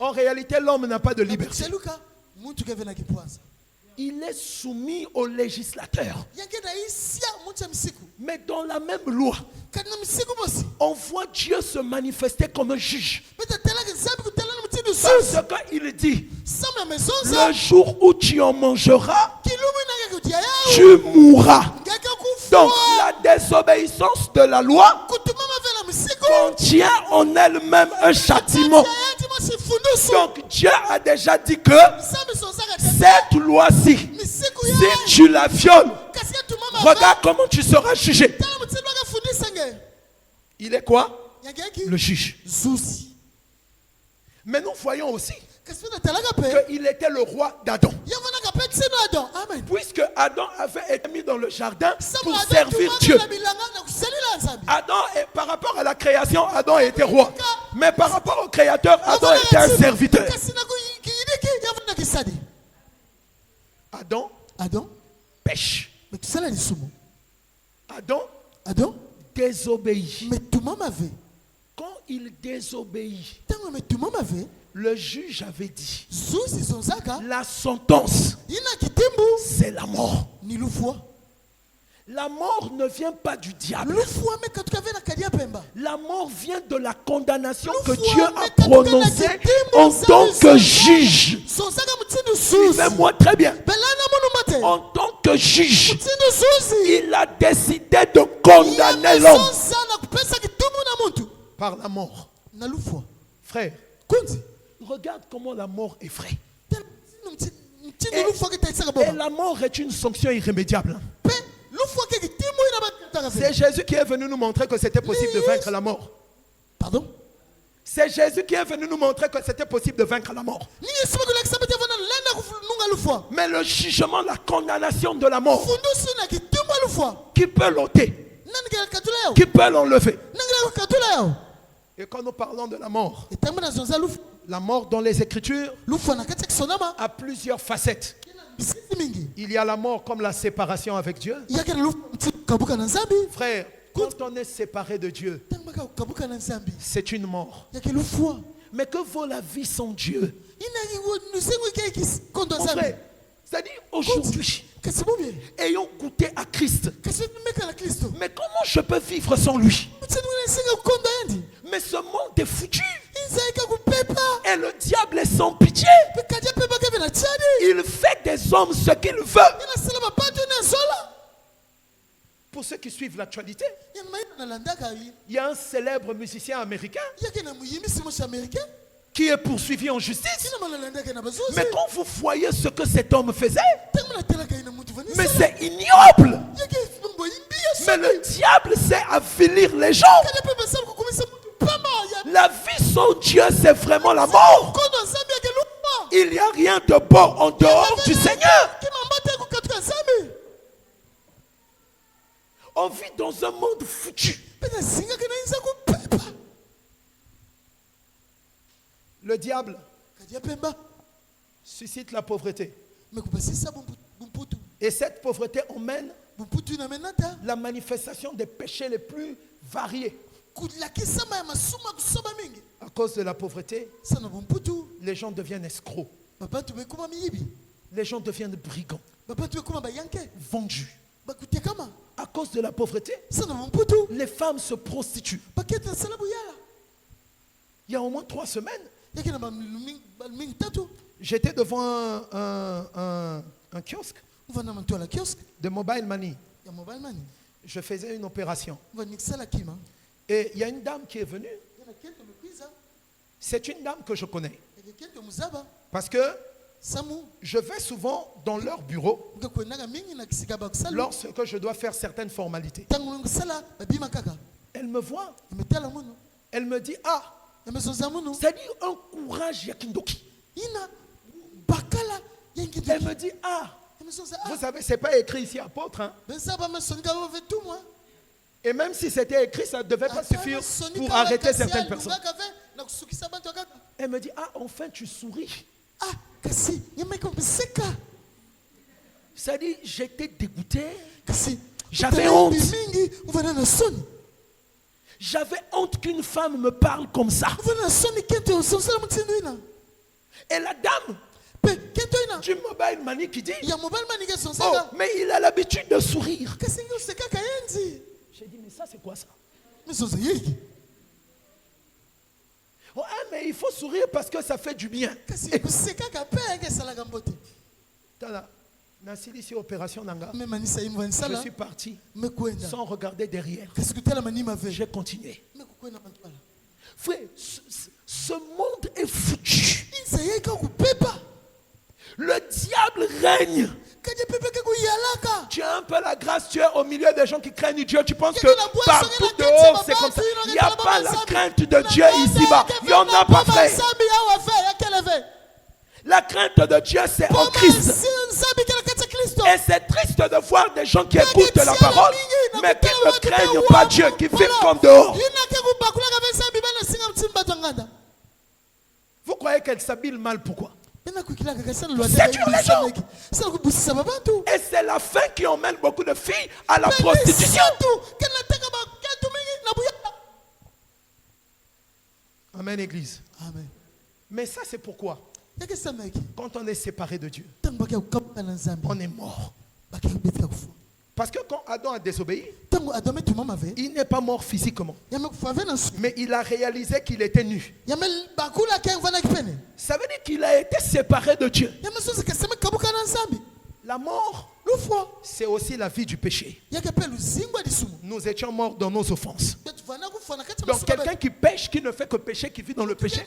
En réalité, l'homme n'a pas de liberté. Il est soumis au législateur. Mais dans la même loi, on voit Dieu se manifester comme un juge. Parce qu'il dit, le jour où tu en mangeras, tu mourras. Donc la désobéissance de la loi contient en elle-même un châtiment. Donc Dieu a déjà dit que cette loi-ci, si tu la violes, regarde comment tu seras jugé. Il est quoi? Le juge. Mais nous voyons aussi qu'il était le roi d'Adam. Puisque Adam avait été mis dans le jardin pour servir Dieu. Adam, par rapport à la création, Adam était roi. Mais par rapport au créateur, Adam était un serviteur. Adam pêche. Adam désobéit. Quand il désobéit, le juge avait dit, la sentence, c'est la mort. La mort ne vient pas du diable. La mort vient de la condamnation que Dieu a prononcée en tant que juge. Suivez-moi très bien. En tant que juge, il a décidé de condamner l'homme par la mort. Frère, regarde comment la mort est vraie. Et la mort est une sanction irrémédiable. C'est Jésus qui est venu nous montrer que c'était possible de vaincre la mort. Pardon? C'est Jésus qui est venu nous montrer que c'était possible de vaincre la mort. Mais le jugement, la condamnation de la mort, qui peut l'ôter? Qui peut l'enlever? Et quand nous parlons de la mort dans les Écritures a plusieurs facettes. Il y a la mort comme la séparation avec Dieu. Frère, quand on est séparé de Dieu, c'est une mort. Mais que vaut la vie sans Dieu? Frère, c'est-à-dire aujourd'hui, ayons goûté à Christ. Mais comment je peux vivre sans lui? Mais ce monde est foutu. Et le diable est sans pitié. Il fait des hommes ce qu'il veut. Pour ceux qui suivent l'actualité, il y a un célèbre musicien américain qui est poursuivi en justice. Mais quand vous voyez ce que cet homme faisait, Mais c'est ignoble. Mais le diable sait avilir les gens. La vie sans Dieu, c'est vraiment la mort. Il n'y a rien de bon en dehors du Seigneur. On vit dans un monde foutu. Le diable suscite la pauvreté. Et cette pauvreté emmène la manifestation des péchés les plus variés. À cause de la pauvreté, les gens deviennent escrocs. Les gens deviennent brigands, vendus. À cause de la pauvreté, les femmes se prostituent. Il y a au moins 3 semaines, j'étais devant un kiosque de Mobile Money. Je faisais une opération. Et il y a une dame qui est venue. C'est une dame que je connais. Parce que je vais souvent dans leur bureau lorsque je dois faire certaines formalités. Elle me voit. Elle me dit, ah, c'est-à-dire un courage yakindoki. Elle me dit, ah, vous savez, c'est pas écrit ici apôtre. Hein? Et même si c'était écrit, ça ne devait pas suffire pour arrêter certaines personnes. Elle me dit, ah, enfin tu souris. C'est-à-dire, j'étais dégoûté. J'avais honte. J'avais honte qu'une femme me parle comme ça. Et la dame du Mobile Money qui dit, oh, mais il a l'habitude de sourire. J'ai dit, mais ça c'est quoi ça? Oh, mais il faut sourire parce que ça fait du bien. Je suis parti sans regarder derrière. J'ai continué. Frère, ce monde est foutu. Le diable règne. Tu as un peu la grâce, tu es au milieu des gens qui craignent Dieu. Tu penses que partout dehors c'est comme ça. Il n'y a pas la crainte de Dieu ici-bas. Il n'y en a pas, frère. La crainte de Dieu c'est en Christ. Et c'est triste de voir des gens qui écoutent la parole, mais qui ne craignent pas Dieu, qui vivent comme dehors. Vous croyez qu'elle s'habille mal, pourquoi? C'est une raison. Et c'est la fin qui emmène beaucoup de filles à la prostitution. Amen, Église. Amen. Mais ça, c'est pourquoi quand on est séparé de Dieu, on est mort. Parce que quand Adam a désobéi, il n'est pas mort physiquement. Mais il a réalisé qu'il était nu. Ça veut dire qu'il a été séparé de Dieu. La mort, c'est aussi la vie du péché. Nous étions morts dans nos offenses. Donc quelqu'un qui pêche, qui ne fait que pécher, qui vit dans le péché,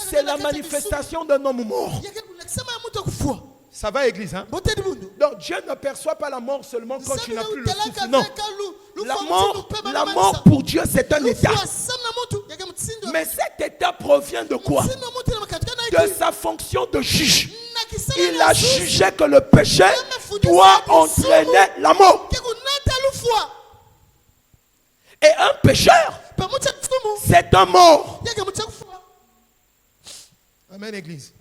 c'est la manifestation d'un homme mort. Ça va, Église, hein? Donc Dieu ne perçoit pas la mort seulement quand tu n'as plus le souffle. Non. La mort pour Dieu, c'est un état. Mais cet état provient de quoi? De sa fonction de juge. Il a jugé que le péché doit entraîner la mort. Et un pécheur, c'est un mort. Amen, Église.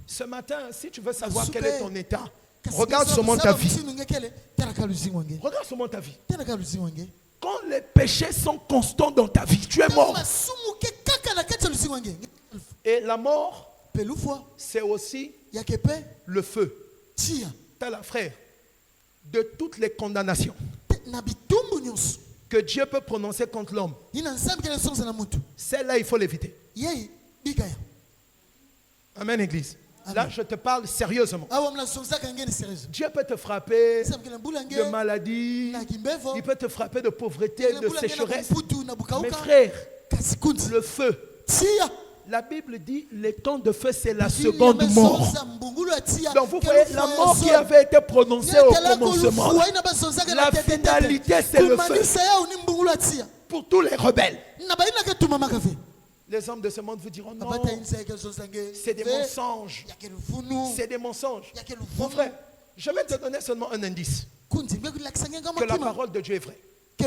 Ce matin, si tu veux savoir quel est ton état, regarde seulement ta vie. Regarde seulement ta vie. Quand les péchés sont constants dans ta vie, tu es mort. Et la mort, c'est aussi le feu. T'as la frère de toutes les condamnations que Dieu peut prononcer contre l'homme. Celle-là, il faut l'éviter. Amen, Église. Là, je te parle sérieusement. Dieu peut te frapper de maladie, il peut te frapper de pauvreté, de sécheresse. Mais frère, le feu, La Bible dit les temps de feu, c'est la seconde mort. Donc vous voyez, la mort qui avait été prononcée au commencement, la finalité, c'est le feu. Pour tous les rebelles. Les hommes de ce monde vous diront non, c'est des mensonges. C'est des mensonges. Mon frère, je vais te donner seulement un indice. Que la parole de Dieu est vraie. Tu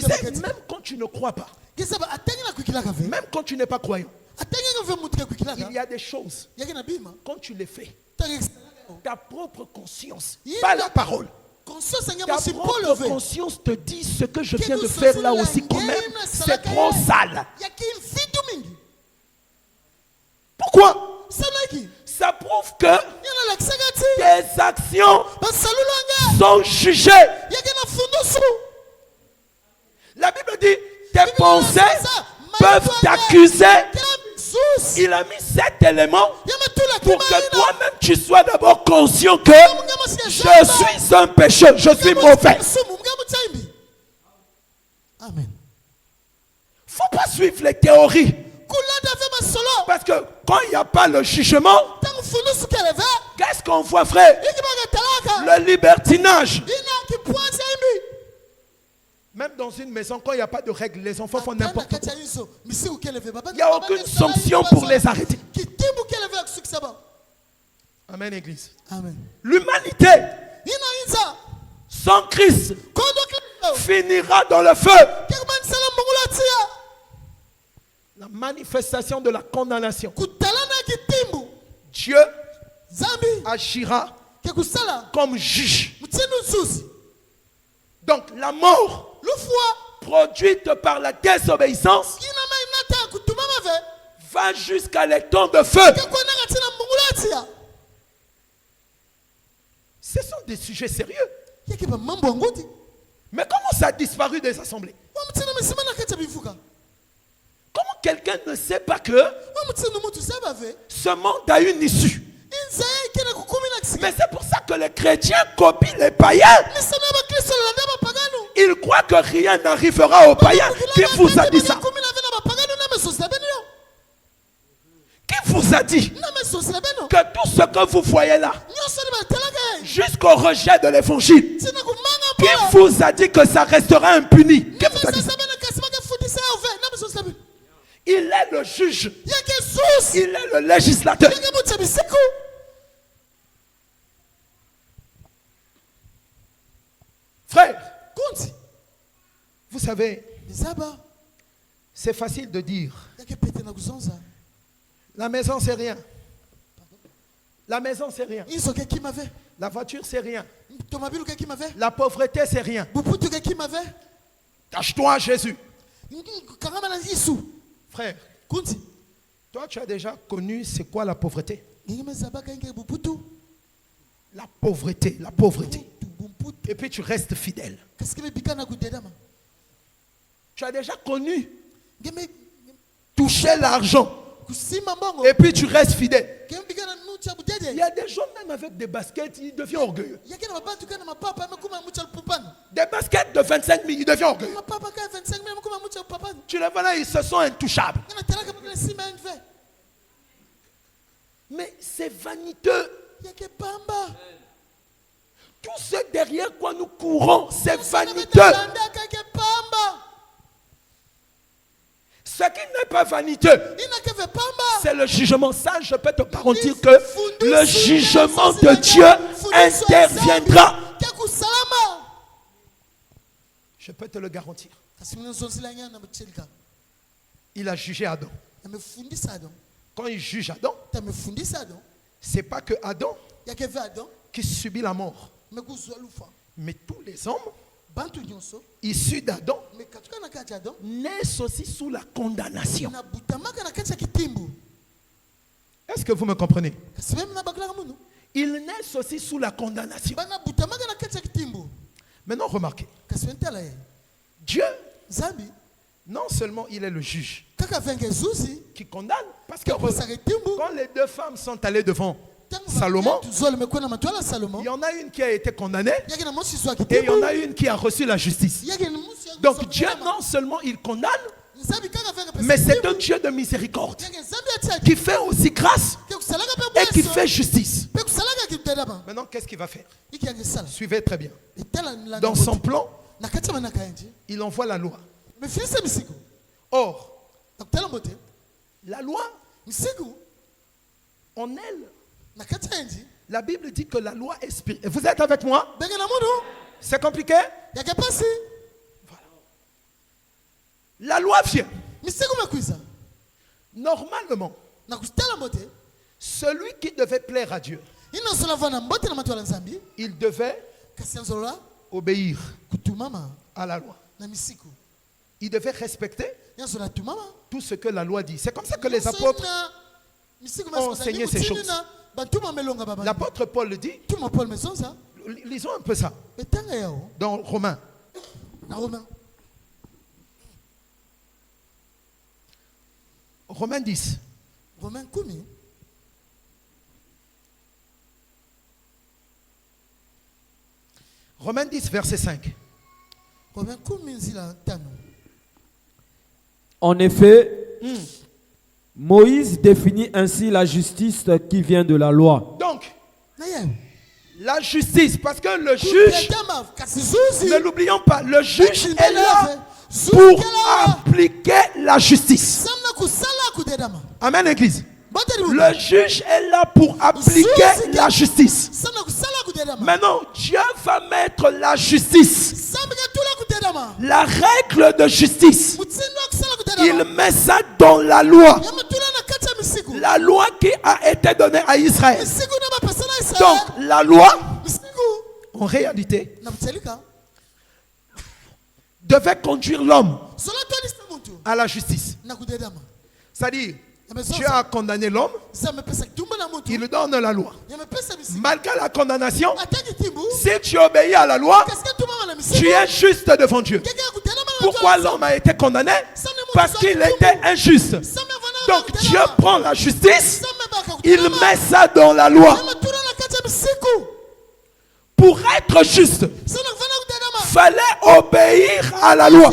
sais, même quand tu ne crois pas, même quand tu n'es pas croyant, il y a des choses, quand tu les fais, ta propre conscience, pas la parole, ta propre conscience te dit ce que je viens de faire là aussi quand même, c'est trop sale. Pourquoi? Ça prouve que tes actions sont jugées. La Bible dit, tes pensées peuvent t'accuser. Il a mis 7 éléments pour que toi-même tu sois d'abord conscient que je suis un pécheur, je suis mauvais. Amen. Faut pas suivre les théories. Parce que quand il n'y a pas le jugement, qu'est-ce qu'on voit, frère? Le libertinage. Même dans une maison, quand il n'y a pas de règles, les enfants font n'importe quoi. Il n'y a aucune sanction pour les arrêter. Amen, Église. L'humanité, sans Christ, finira dans le feu. La manifestation de la condamnation. Dieu agira comme juge. Donc la mort produite par la désobéissance va jusqu'à les temps de feu. Ce sont des sujets sérieux. Mais comment ça a disparu des assemblées? Comment quelqu'un ne sait pas que ce monde a une issue? Mais c'est pour ça que les chrétiens copient les païens. Ils croient que rien n'arrivera aux païens. Qui vous a dit ça? Qui vous a dit que tout ce que vous voyez là, jusqu'au rejet de l'évangile, qui vous a dit que ça restera impuni? Qui vous a dit ça? Il est le juge. Il est le législateur. Frère, vous savez, c'est facile de dire la maison c'est rien. La maison c'est rien. La voiture c'est rien. La pauvreté c'est rien. Cache-toi Jésus. Frère, toi tu as déjà connu c'est quoi la pauvreté? La pauvreté, la pauvreté. Et puis tu restes fidèle. Tu as déjà connu toucher l'argent. Et puis tu restes fidèle. Il y a des gens même avec des baskets, ils deviennent orgueilleux. Des baskets de 25 000, ils deviennent orgueilleux. Tu les vois là, ils se sont intouchables. Mais c'est vaniteux. Tout ce derrière quoi nous courons, c'est vaniteux. Ce qui n'est pas vaniteux, c'est le jugement. Ça, je peux te garantir que le jugement de Dieu interviendra. Je peux te le garantir. Il a jugé Adam. Quand il juge Adam, c'est pas que Adam qui subit la mort, mais tous les hommes issus d'Adam naissent aussi sous la condamnation. Est-ce que vous me comprenez? Ils naissent aussi sous la condamnation. Maintenant remarquez, Dieu, non seulement il est le juge qui condamne, parce que quand les deux femmes sont allées devant Salomon, il y en a une qui a été condamnée et il y en a une qui a reçu la justice. Donc Dieu non seulement il condamne, Mais c'est un Dieu de miséricorde qui fait aussi grâce et qui fait justice. Maintenant, qu'est-ce qu'il va faire? Suivez très bien. Dans son plan, il envoie la loi. Or, la loi, en elle, la Bible dit que la loi est spirituelle. Vous êtes avec moi? C'est compliqué? Voilà. La loi vient. Normalement, celui qui devait plaire à Dieu, il devait obéir à la loi. Il devait respecter tout ce que la loi dit. C'est comme ça que les apôtres ont enseigné ces choses. L'apôtre Paul le dit. Lisons un peu ça. Dans Romains. Romains 10. Romains 10, verset 5. En effet, Moïse définit ainsi la justice qui vient de la loi. Donc, la justice, parce que le juge, ne l'oublions pas, le juge est là pour appliquer la justice. Amen, Église. Le juge est là pour appliquer la justice. Maintenant, Dieu va mettre la justice, la règle de justice. Il met ça dans la loi. La loi qui a été donnée à Israël. Donc, la loi, en réalité, devait conduire l'homme à la justice. C'est-à-dire, Dieu a condamné l'homme, il donne la loi. Malgré la condamnation, si tu obéis à la loi, tu es juste devant Dieu. Pourquoi l'homme a été condamné? Parce qu'il était injuste. Donc Dieu prend la justice, il met ça dans la loi. Pour être juste, fallait obéir à la loi.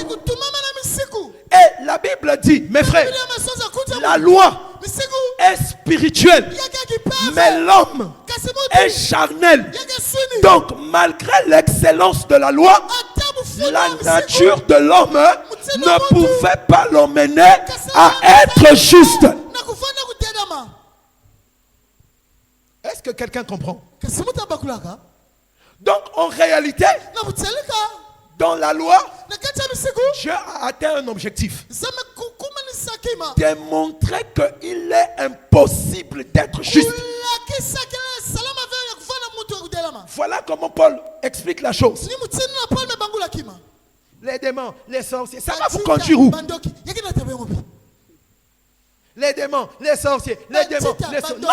Et la Bible dit, mes frères, la loi est spirituelle, mais l'homme est charnel. Donc, malgré l'excellence de la loi, la nature de l'homme ne pouvait pas l'emmener à être juste. Est-ce que quelqu'un comprend? Donc, en réalité, dans la loi, Dieu a atteint un objectif. Démontrer qu'il est impossible d'être juste. Voilà comment Paul explique la chose. Les démons, les sorciers, ça va vous conduire où? Les démons, les sorciers, les démons, les sorciers. Non!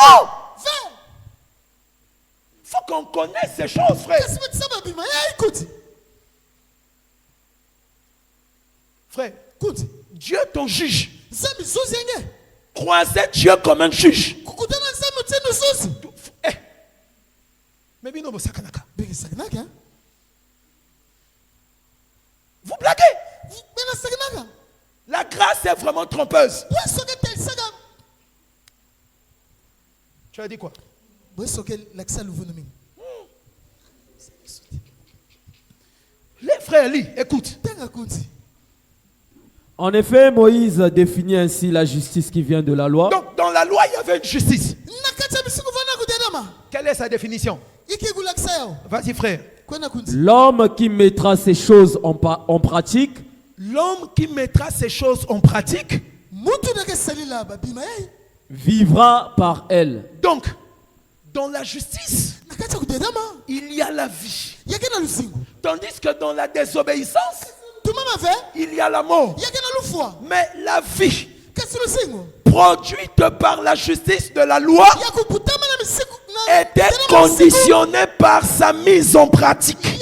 Il faut qu'on connaisse ces choses, frère. Frère, Dieu ton juge. Croisez Dieu comme un juge. Vous blaguez? La grâce est vraiment trompeuse. Tu as dit quoi? Les frères, lis, écoute. En effet, Moïse définit ainsi la justice qui vient de la loi. Donc, dans la loi, il y avait une justice. Quelle est sa définition? Vas-y, frère. L'homme qui mettra ces choses en pratique. L'homme qui mettra ces choses en pratique vivra par elle. Donc, dans la justice, il y a la vie. Tandis que dans la désobéissance, il y a la mort. Mais la vie produite par la justice de la loi était conditionnée par sa mise en pratique.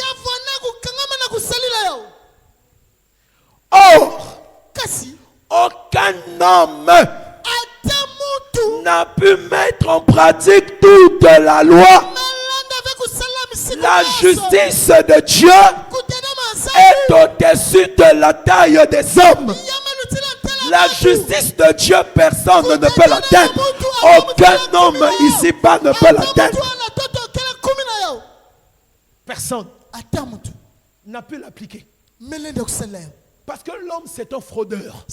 Or, aucun homme n'a pu mettre en pratique toute la loi. La justice de Dieu est au-dessus de la taille des hommes. La justice de Dieu, personne ne peut l'atteindre. Aucun homme ici-bas ne peut l'atteindre. Personne n'a pu l'appliquer. Parce que l'homme, c'est un fraudeur.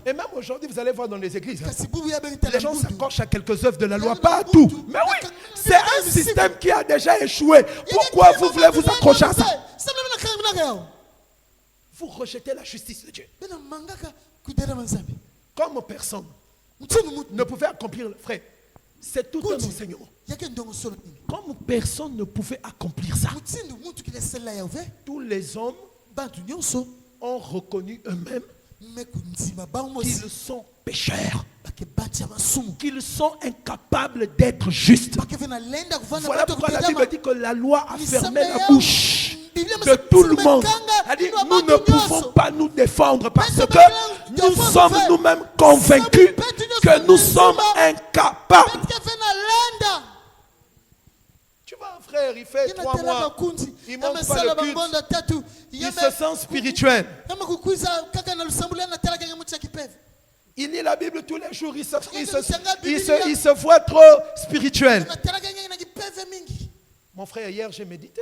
Et même aujourd'hui, vous allez voir dans les églises, les gens s'accrochent à quelques œuvres de la loi, pas à tout. Mais oui, c'est un système qui a déjà échoué. Pourquoi vous voulez vous accrocher à ça? Vous rejetez la justice de Dieu. Comme personne ne pouvait accomplir le frère. C'est tout un enseignement. Comme personne ne pouvait accomplir ça, tous les hommes ont reconnu eux-mêmes qu'ils sont pécheurs, qu'ils sont incapables d'être justes. Voilà pourquoi la Bible dit que la loi a fermé la bouche de tout le monde. Elle dit, nous ne pouvons pas nous défendre parce que nous sommes nous-mêmes convaincus que nous sommes incapables. Tu vois un frère, il fait 3 mois, il ne monte pas le culte, il se sent spirituel. Il lit la Bible tous les jours, il se voit trop spirituel. Mon frère, hier j'ai médité.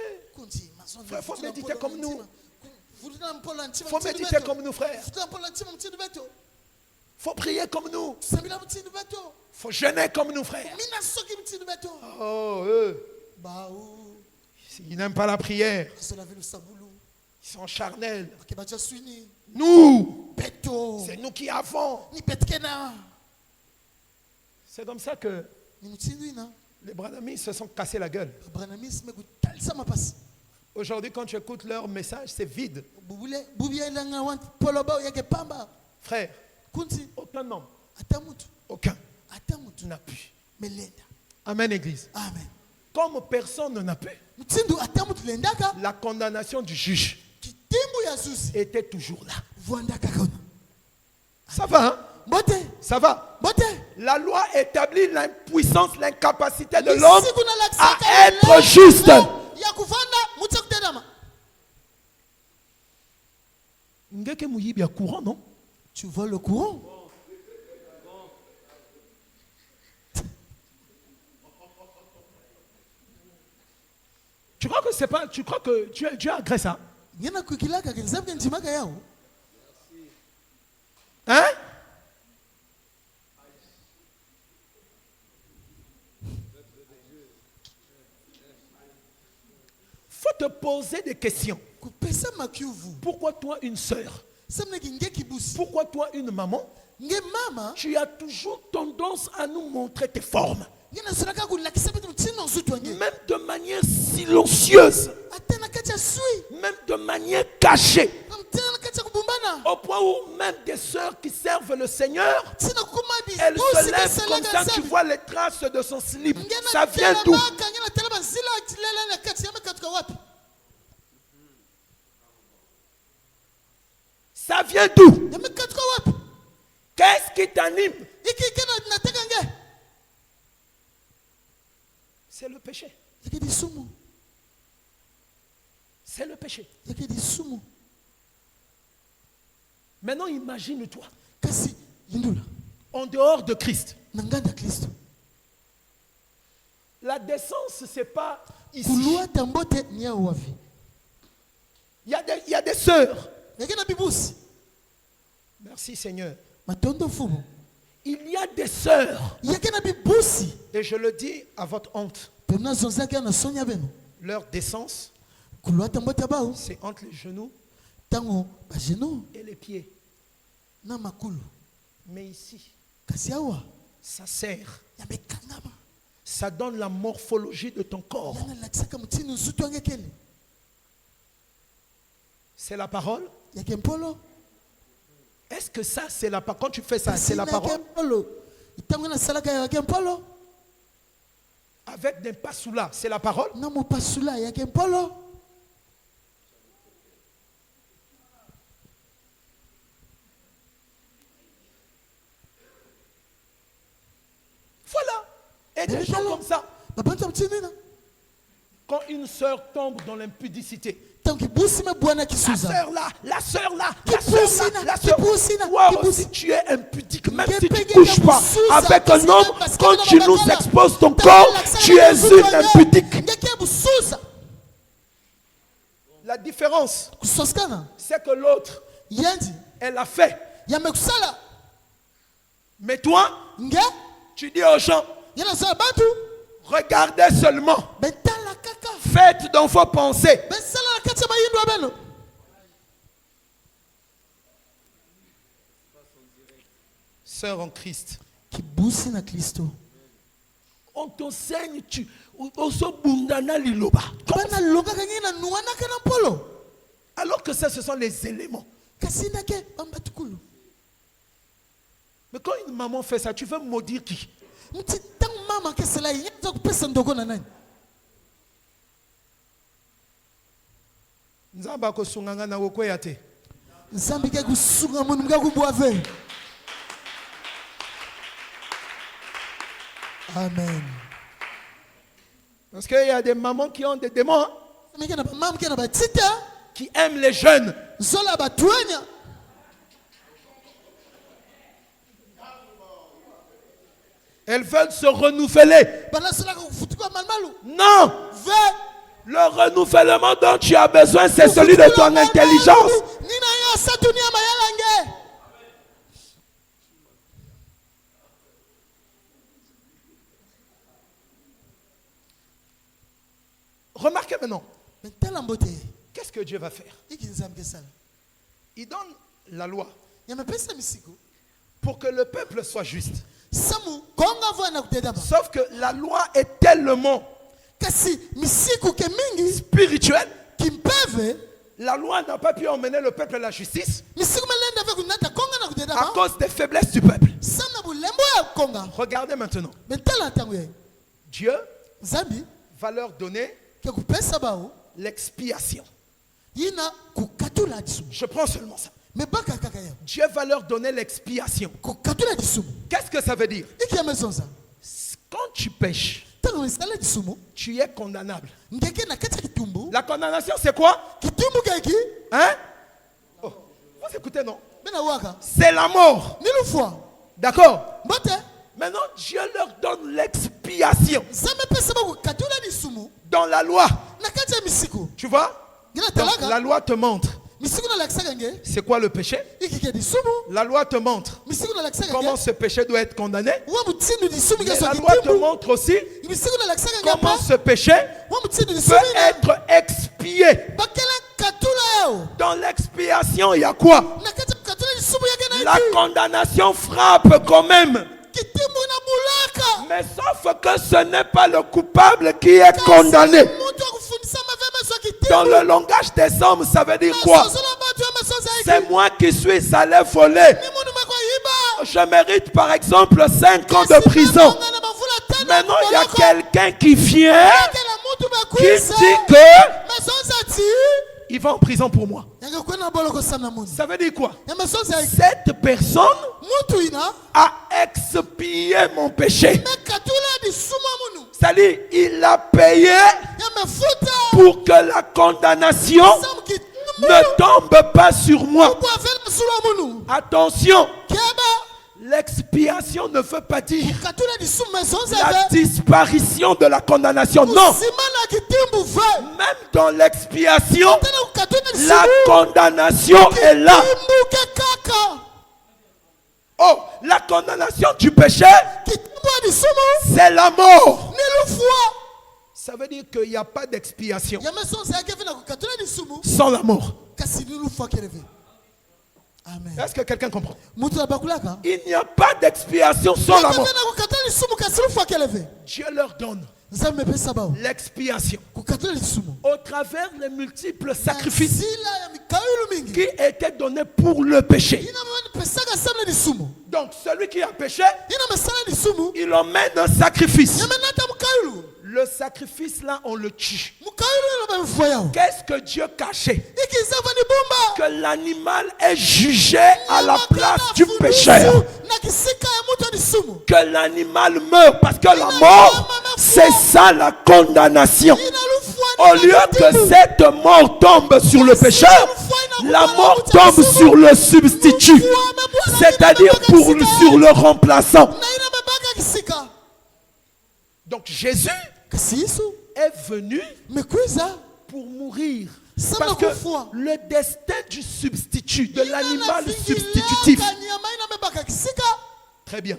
Frère, il faut méditer comme nous. Il faut méditer comme nous, frère. Il faut prier comme nous. Il faut jeûner comme nous, frère. Oh, ils n'aiment pas la prière. Ils sont charnels. Nous, c'est nous qui avons. C'est comme ça que les Branamis se sont cassés la gueule. Aujourd'hui, quand tu écoutes leur message, c'est vide. Frère, aucun homme, aucun n'a pu. Amen, Église. Amen. Comme personne n'a pu, la condamnation du juge était toujours là. Ça va, hein? Ça va. La loi établit l'impuissance, l'incapacité de l'homme à être juste. Ngeke muyibi ya courant, non? Tu vois le courant? Tu crois que c'est pas, tu crois que Dieu agresse ça? Hein? Faut te poser des questions. Pourquoi toi une sœur? Pourquoi toi une maman? Tu as toujours tendance à nous montrer tes formes. Même de manière silencieuse. Même de manière cachée. Au point où même des sœurs qui servent le Seigneur, elles se lèvent comme ça, tu vois les traces de son slip. Ça vient d'où? Ça vient d'où? Qu'est-ce qui t'anime? C'est le péché. C'est le péché. Maintenant, imagine-toi. En dehors de Christ. La décence, c'est pas ici. Il y a des sœurs. Merci Seigneur. Il y a des sœurs. Et je le dis à votre honte. Leur décence, c'est entre les genoux et les pieds. Mais ici, ça sert. Ça donne la morphologie de ton corps. C'est la parole. Est-ce que ça, c'est la parole? Quand tu fais ça, c'est la parole? Avec des passoula, c'est la parole? Voilà. Et des gens comme ça. Quand une sœur tombe dans l'impudicité, la sœur là, toi aussi tu es impudique, même si tu ne couches pas avec un homme, quand tu nous exposes ton corps, tu es une impudique. La différence, c'est que l'autre, elle a fait. Mais toi, tu dis aux gens, regardez seulement. Faites dans vos pensées. Sœur en Christ. On t'enseigne, alors que ça, ce sont les éléments. Mais quand une maman fait ça, tu veux maudire qui? Amen. Parce qu'il y a des mamans qui ont des démons, hein, qui aiment les jeunes. Elles veulent se renouveler. Non. Le renouvellement dont tu as besoin, c'est celui de ton intelligence. Remarquez maintenant. Qu'est-ce que Dieu va faire? Il donne la loi pour que le peuple soit juste. Sauf que la loi est tellement spirituelle. La loi n'a pas pu emmener le peuple à la justice à cause des faiblesses du peuple. Regardez maintenant. Dieu va leur donner l'expiation. Je prends seulement ça. Dieu va leur donner l'expiation. Qu'est-ce que ça veut dire? Quand tu pêches, tu es condamnable. La condamnation, c'est quoi? Hein? Oh, vous écoutez, non? C'est la mort. D'accord? Maintenant, Dieu leur donne l'expiation dans la loi. Tu vois? Donc, la loi te montre c'est quoi le péché. La loi te montre comment ce péché doit être condamné. Mais la loi te montre aussi comment ce péché peut être expié. Dans l'expiation, il y a quoi? La condamnation frappe quand même. Mais sauf que ce n'est pas le coupable qui est condamné. Dans le langage des hommes, ça veut dire quoi? C'est moi qui suis allé voler. Je mérite par exemple 5 ans de prison. Maintenant, il y a quelqu'un qui vient, qui dit que il va en prison pour moi. Ça veut dire quoi? Cette personne a expié mon péché. C'est-à-dire, il a payé pour que la condamnation ne tombe pas sur moi. Attention, l'expiation ne veut pas dire la disparition de la condamnation. Non. Même dans l'expiation, la condamnation est là. Oh, la condamnation du péché, c'est la mort. Ça veut dire qu'il n'y a pas d'expiation sans la mort. Est-ce que quelqu'un comprend? Il n'y a pas d'expiation sans la mort. Dieu leur donne l'expiation au travers des multiples sacrifices qui étaient donnés pour le péché. Donc celui qui a péché, il emmène un sacrifice. Le sacrifice là, on le tue. Qu'est-ce que Dieu cachait? Que l'animal est jugé à la place du pécheur. Que l'animal meurt, parce que la mort, c'est ça la condamnation. Au lieu que cette mort tombe sur le pécheur, la mort tombe sur le substitut, c'est-à-dire sur le remplaçant. Donc Jésus est venu pour mourir. Parce que le destin du substitut, de l'animal substitutif, très bien,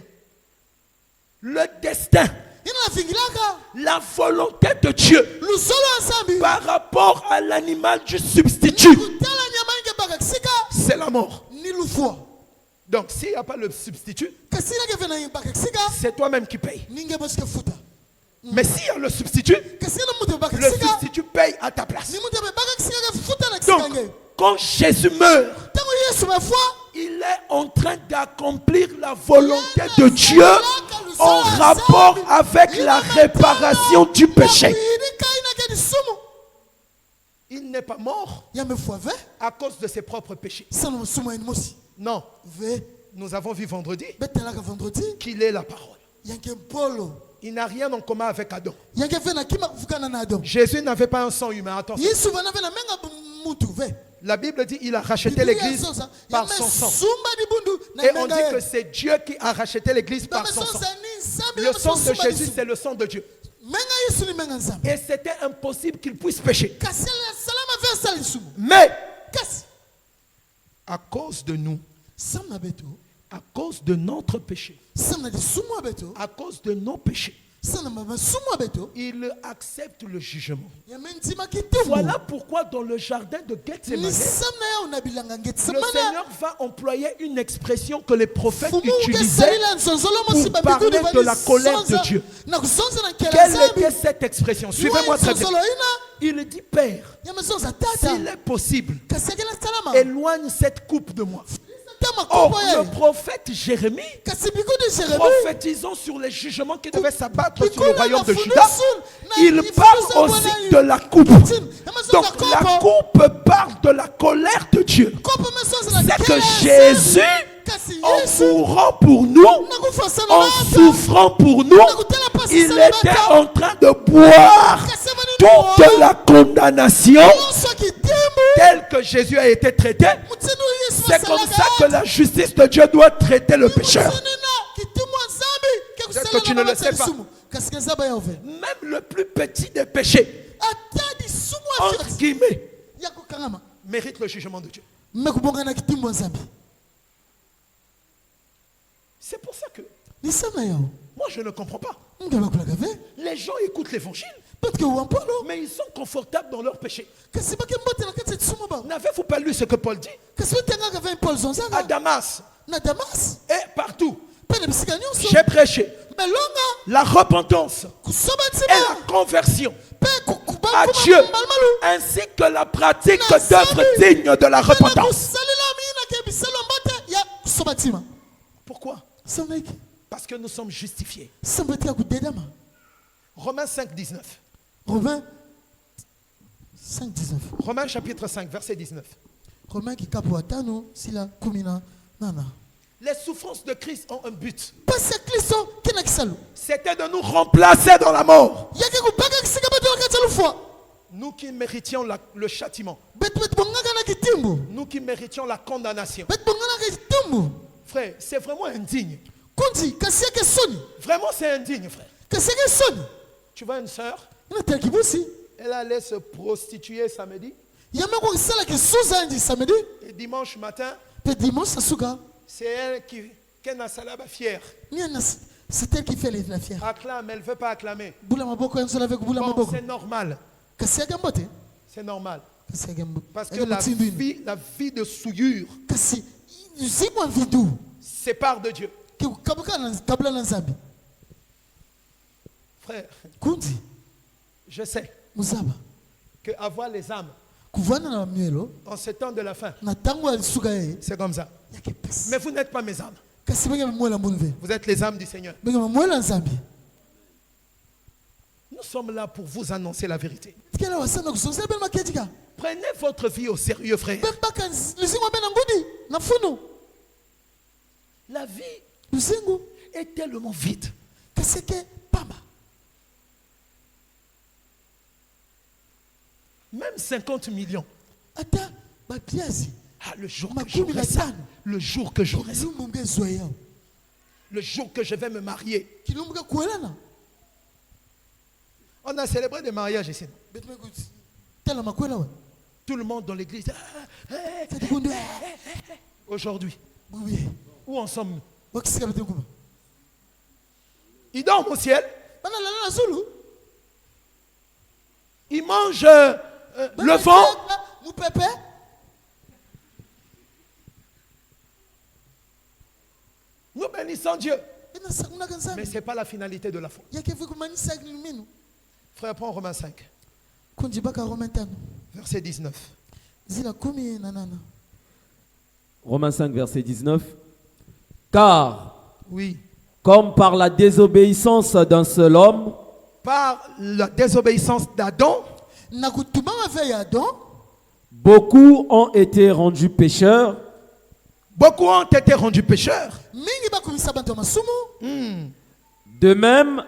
le destin, la volonté de Dieu par rapport à l'animal du substitut, c'est la mort. Donc s'il n'y a pas le substitut, c'est toi-même qui payes. Mais s'il y a le substitut paye à ta place. Donc, quand Jésus meurt, il est en train d'accomplir la volonté de Dieu en rapport avec la réparation du péché. Il n'est pas mort à cause de ses propres péchés. Non. Nous avons vu vendredi qu'il est la parole. Il n'a rien en commun avec Adam. Jésus n'avait pas un sang humain. Attention. La Bible dit qu'il a racheté l'église par son sang. Et on dit que c'est Dieu qui a racheté l'église par son sang. Le sang de Jésus, c'est le sang de Dieu. Et c'était impossible qu'il puisse pécher. Mais, à cause de nous, à cause de notre péché, à cause de nos péchés, il accepte le jugement. Voilà pourquoi dans le jardin de Gethsemane, le Seigneur va employer une expression que les prophètes utilisaient pour parler de la colère de Dieu. Quelle était cette expression? Suivez-moi très bien. Il dit, Père, s'il est possible, éloigne cette coupe de moi. Oh, le prophète Jérémie, prophétisant sur les jugements qui devaient s'abattre sur le royaume de Juda, il parle aussi de la coupe. Donc la coupe parle de la colère de Dieu. C'est que Jésus, en mourant pour nous, en souffrant pour nous, il était en train de boire toute la condamnation telle que Jésus a été traité. C'est comme ça que la justice de Dieu doit traiter le pécheur. Peut-être que tu ne le sais pas. Même le plus petit des péchés, entre guillemets, mérite le jugement de Dieu. C'est pour ça que moi je ne comprends pas. Les gens écoutent l'évangile, mais ils sont confortables dans leur péché. N'avez-vous pas lu ce que Paul dit à Damas et partout? J'ai prêché la repentance et la conversion à Dieu, ainsi que la pratique d'œuvres dignes de la repentance. Pourquoi? Parce que nous sommes justifiés. Romains 5, 19. Romains chapitre 5, verset 19. Les souffrances de Christ ont un but. C'était de nous remplacer dans la mort. Nous qui méritions le châtiment. Nous qui méritions la condamnation. Frère, c'est vraiment indigne. Vraiment, c'est indigne, frère. Tu vois une soeur, elle allait se prostituer samedi. Et dimanche matin, c'est elle qui n'a pas fière. C'est elle qui fait la fière. Acclame, elle ne veut pas acclamer. Bon, c'est normal. C'est normal. Parce que la vie de souillure sépare de Dieu. Frère, je sais que avoir les âmes en ce temps de la fin, c'est comme ça. Mais vous n'êtes pas mes âmes. Vous êtes les âmes du Seigneur. Nous sommes là pour vous annoncer la vérité. Prenez votre vie au sérieux, frère. La vie est tellement vide. Même 50 millions. Ata bakiasi. Ah, le jour que j'aurai ça. Le jour que j'aurai ça. Le jour que je vais me marier. On a célébré des mariages ici. Tout le monde dans l'église. Aujourd'hui. Où en sommes-nous? Ils dorment au ciel. Ils mangent le vent. Nous bénissons Dieu. Mais ce n'est pas la finalité de la foi. Frère, prends Romains 5. Verset 19. Romains 5, verset 19. Car, oui, comme par la désobéissance d'un seul homme, par la désobéissance d'Adam, beaucoup ont été rendus pécheurs. Beaucoup ont été rendus pécheurs. De même,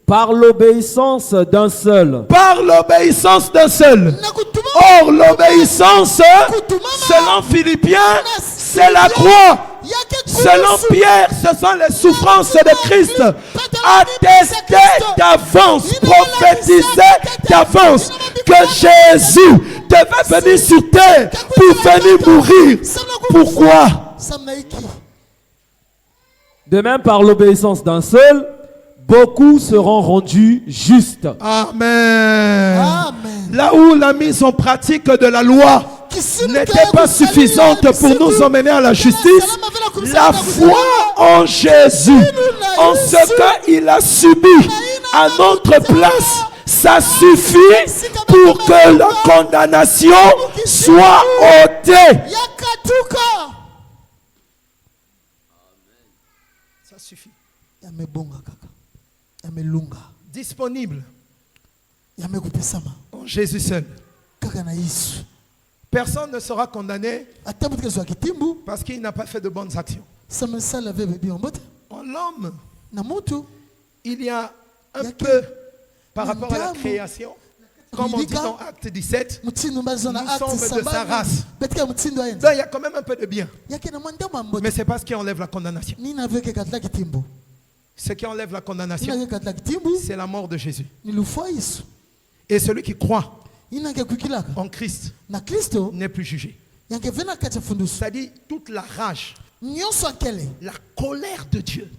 par l'obéissance d'un seul. Par l'obéissance d'un seul. Or, l'obéissance, selon Philippiens, c'est la croix. Selon Pierre, ce sont les souffrances de Christ. Attesté d'avance, prophétisé d'avance que Jésus devait venir sur terre pour venir mourir. Pourquoi? De même, par l'obéissance d'un seul, beaucoup seront rendus justes. Amen. Amen. Là où la mise en pratique de la loi n'était pas suffisante pour nous emmener à la justice, la foi en Jésus, en ce qu'il a subi à notre place, ça suffit pour que la condamnation soit ôtée. Ça suffit. Disponible en Jésus seul. Personne ne sera condamné parce qu'il n'a pas fait de bonnes actions. En l'homme, il y a un peu par rapport à la création. Comme on dit dans Acte 17, nous sommes de sa race. Donc il y a quand même un peu de bien. Mais ce n'est pas ce qui enlève la condamnation. Ce qui enlève la condamnation, c'est la mort de Jésus. Et celui qui croit en Christ n'est plus jugé. C'est-à-dire toute la rage, la colère de Dieu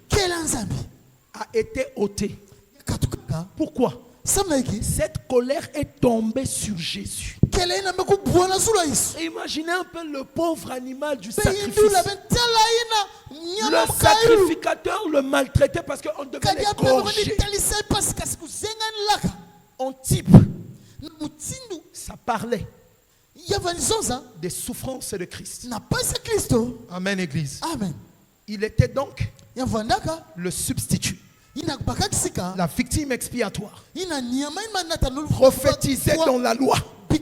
a été ôtée. Pourquoi? Cette colère est tombée sur Jésus. Imaginez un peu le pauvre animal du sacrifice. Le sacrificateur le maltraitait parce qu'on devait l'égorger. En type, ça parlait des souffrances de Christ. Amen, Église. Amen. Il était donc le substitut, la victime expiatoire, prophétisé dans la loi, qui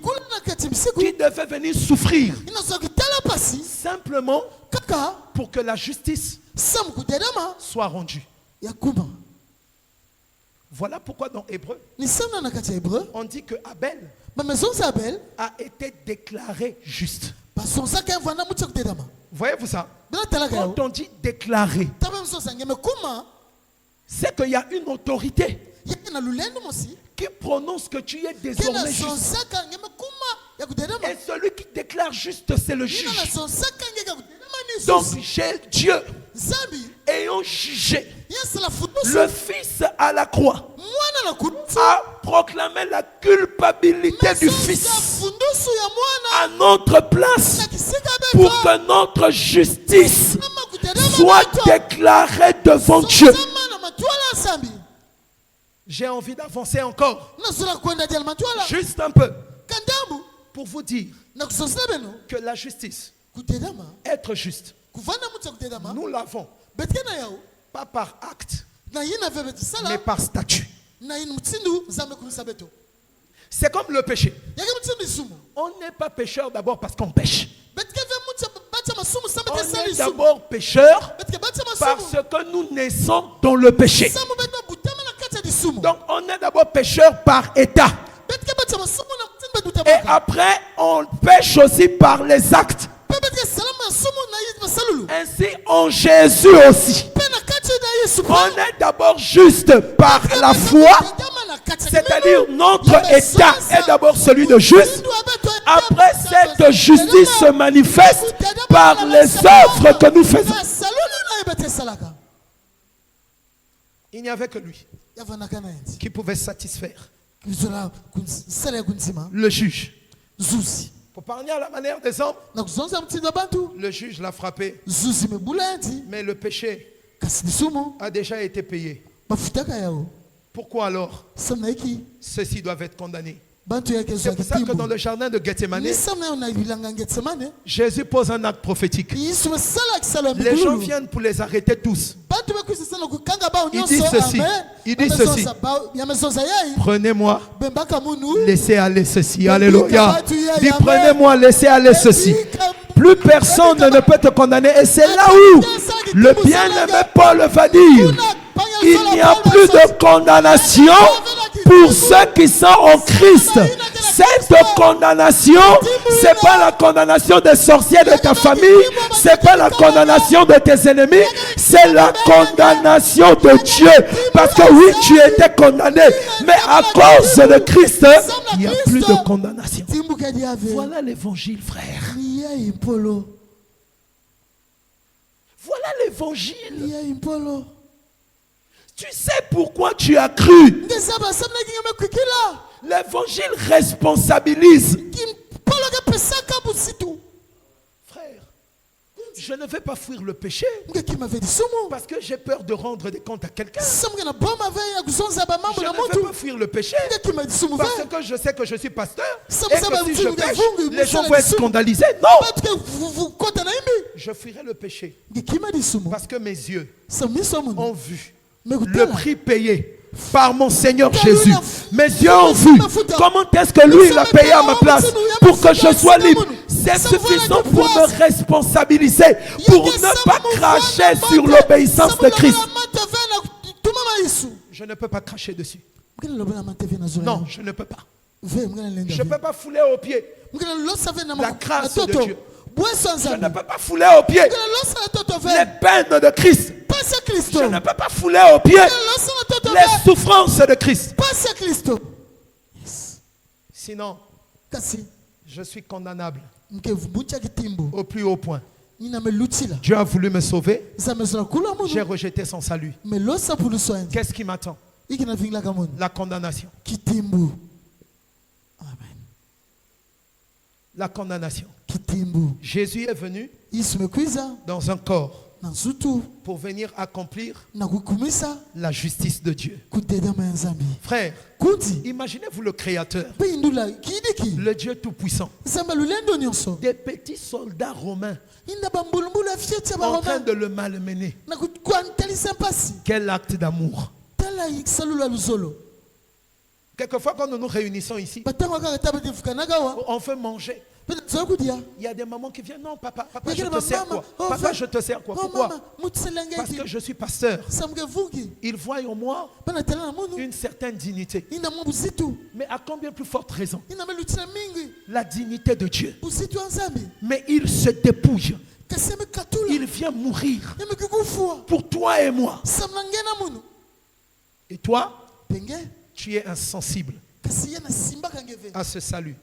devait venir souffrir simplement pour que la justice soit rendue. Voilà pourquoi dans Hébreu, on dit que Abel a été déclaré juste. Voyez-vous ça? Quand on dit déclaré, c'est qu'il y a une autorité qui prononce que tu es désormais juste. Et celui qui déclare juste, c'est le juge. Donc, Dieu, ayant jugé le Fils à la croix, a proclamé la culpabilité du Fils à notre place pour que notre justice soit déclarée devant Dieu. J'ai envie d'avancer encore. Juste un peu. Pour vous dire que la justice, être juste, nous l'avons pas par acte, mais par statut. C'est comme le péché. On n'est pas pécheur d'abord parce qu'on pêche. On est d'abord pécheur parce que nous naissons dans le péché. Donc on est d'abord pécheur par état. Et après on pêche aussi par les actes. Ainsi en Jésus aussi. On est d'abord juste par la foi. C'est-à-dire notre état est d'abord celui de juste. Après cette justice se manifeste par les œuvres que nous faisons. Il n'y avait que lui qui pouvait satisfaire le juge. Pour parler à la manière des hommes, le juge l'a frappé. Mais le péché a déjà été payé. Pourquoi alors ceux-ci doivent être condamnés? C'est pour ça que dans le jardin de Gethsemane, Jésus pose un acte prophétique. Les gens viennent pour les arrêter tous. Il dit ceci. Il dit ceci. Prenez-moi, laissez aller ceci. Alléluia. Il dit prenez-moi, laissez aller ceci. Plus personne ne peut te condamner. Et c'est là où le bien-aimé Paul va dire: il n'y a plus de condamnation pour ceux qui sont en Christ. Cette condamnation, c'est pas la condamnation des sorciers de ta famille, c'est pas la condamnation de tes ennemis, c'est la condamnation de Dieu. Parce que oui, tu étais condamné, mais à cause de Christ, il n'y a plus de condamnation. Voilà l'évangile, frère. Voilà l'évangile. Tu sais pourquoi tu as cru. L'évangile responsabilise. Frère, je ne vais pas fuir le péché parce que j'ai peur de rendre des comptes à quelqu'un. Je ne vais pas fuir le péché parce que je sais que je suis pasteur et que si je pêche, les gens vont être scandalisés. Non! Je fuirai le péché parce que mes yeux ont vu le prix payé par mon Seigneur Jésus. Mes yeux ont vu comment est-ce que lui il a payé à ma place pour que je sois libre. C'est suffisant pour me responsabiliser, pour ne pas cracher sur l'obéissance de Christ. Je ne peux pas cracher dessus. Non, je ne peux pas. Je ne peux pas fouler aux pieds la grâce de Dieu. Je ne peux pas fouler aux pieds les peines de Christ. Je ne peux pas fouler aux pieds les souffrances de Christ. Sinon, je suis condamnable au plus haut point. Dieu a voulu me sauver. J'ai rejeté son salut. Qu'est-ce qui m'attend? La condamnation. La condamnation. Jésus est venu dans un corps pour venir accomplir la justice de Dieu. Frère, imaginez-vous le Créateur, le Dieu Tout-Puissant, des petits soldats romains en train de le malmener. Quel acte d'amour! Quelquefois, quand nous nous réunissons ici, on fait manger. Il y a des mamans qui viennent. Non, papa, je te sers quoi? Papa, je te sers quoi? Pourquoi? Parce que je suis pasteur. Ils voient en moi une certaine dignité. Mais à combien plus forte raison? La dignité de Dieu. Mais il se dépouille. Il vient mourir pour toi et moi. Et toi, tu es insensible à ce salut.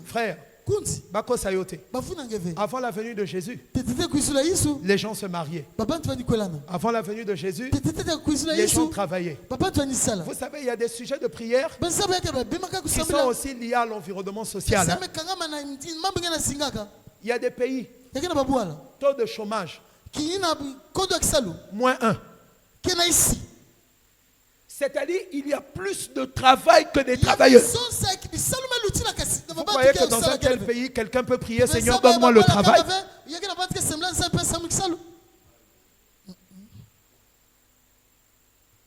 Frère, avant la venue de Jésus, les gens se mariaient. Avant la venue de Jésus, les gens travaillaient. Vous savez, il y a des sujets de prière qui sont aussi liés à l'environnement social. Il y a des pays, taux de chômage, -1. C'est-à-dire il y a plus de travail que des travailleurs. Vous croyez que dans un tel pays, quelqu'un peut prier: Seigneur, donne-moi le travail?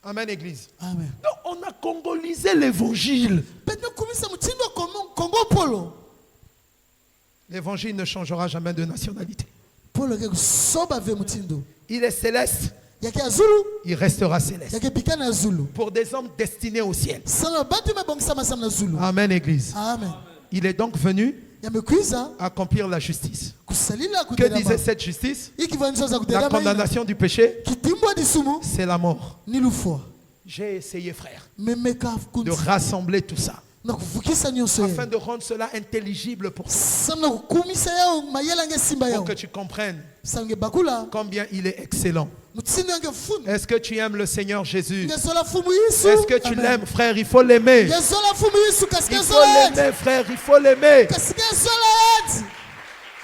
Amen, Église. Amen. Donc on a congolisé l'évangile. L'évangile ne changera jamais de nationalité. Il est céleste il restera céleste. Pour des hommes destinés au ciel. Amen, Église. Amen. Il est donc venu accomplir la justice. Que disait cette justice? La condamnation du péché, c'est la mort. J'ai essayé, frère, de rassembler tout ça afin de rendre cela intelligible pour toi, pour que tu comprennes combien il est excellent. Est-ce que tu aimes le Seigneur Jésus? Est-ce que tu l'aimes, frère? Il faut l'aimer. Il faut l'aimer, frère. Il faut l'aimer.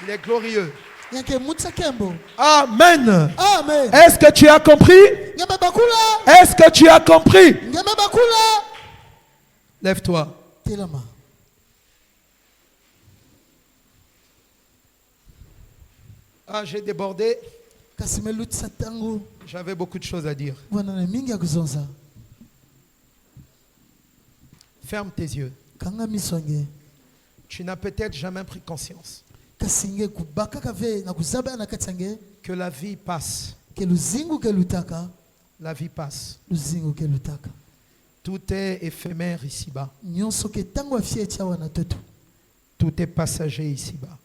Il est glorieux. Amen. Amen. Est-ce que tu as compris? Est-ce que tu as compris? Lève-toi. Ah, j'ai débordé. J'avais beaucoup de choses à dire. Ferme tes yeux. Tu n'as peut-être jamais pris conscience que la vie passe. La vie passe. Tout est éphémère ici-bas. Tout est passager ici-bas.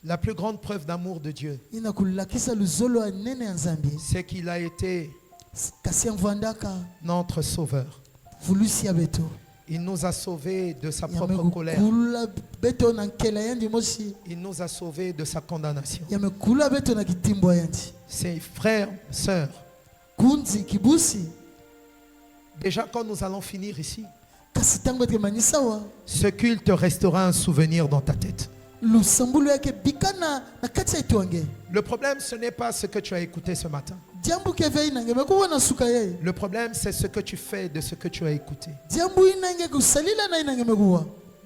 La plus grande preuve d'amour de Dieu, c'est qu'il a été notre sauveur. Il nous a sauvés de sa propre colère. Il nous a sauvés de sa condamnation. Ses frères, sœurs, déjà quand nous allons finir ici, ce culte restera un souvenir dans ta tête. Le problème, ce n'est pas ce que tu as écouté ce matin. Le problème, c'est ce que tu fais de ce que tu as écouté.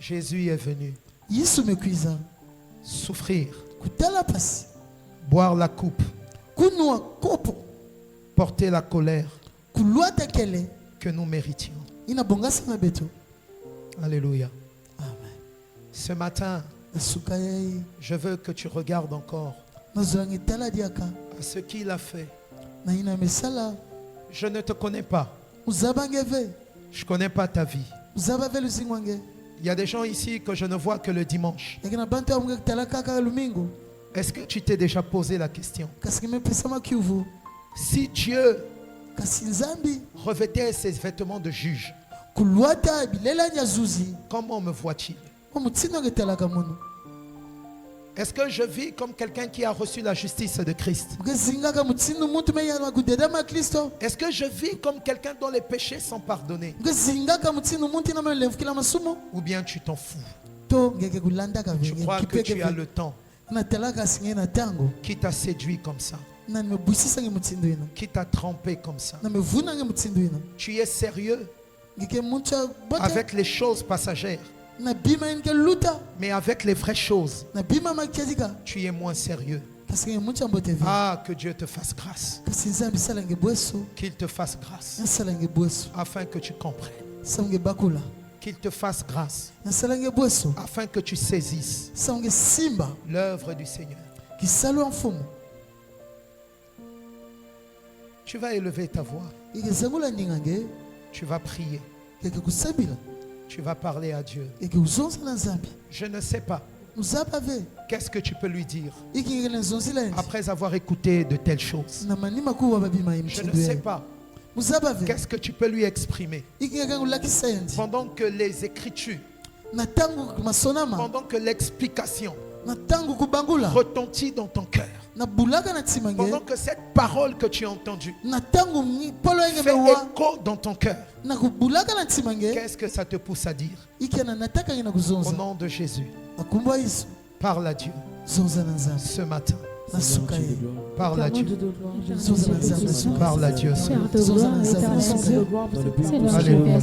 Jésus est venu souffrir, boire la coupe, porter la colère que nous méritions. Alléluia. Ce matin, je veux que tu regardes encore à ce qu'il a fait. Je ne te connais pas. Je ne connais pas ta vie. Il y a des gens ici que je ne vois que le dimanche. Est-ce que tu t'es déjà posé la question? Si Dieu revêtait ses vêtements de juge, comment me voit-il? Est-ce que je vis comme quelqu'un qui a reçu la justice de Christ? Est-ce que je vis comme quelqu'un dont les péchés sont pardonnés? Ou bien tu t'en fous? Tu crois que tu as le temps qui t'a séduit comme ça, qui t'a trompé comme ça. Tu es sérieux avec les choses passagères, mais avec les vraies choses, tu es moins sérieux. Ah, que Dieu te fasse grâce. Qu'il te fasse grâce afin que tu comprennes. Qu'il te fasse grâce afin que tu saisisses l'œuvre du Seigneur. Tu vas élever ta voix. Tu vas prier. Tu vas parler à Dieu. Je ne sais pas. Qu'est-ce que tu peux lui dire après avoir écouté de telles choses? Je ne sais pas. Qu'est-ce que tu peux lui exprimer pendant que les écritures, pendant que l'explication retentit dans ton cœur, pendant que cette parole que tu as entendue fait écho dans ton cœur? Qu'est-ce que ça te pousse à dire? Au nom de Jésus, parle à Dieu ce matin. Parle à Dieu. Parle à Dieu. Alléluia.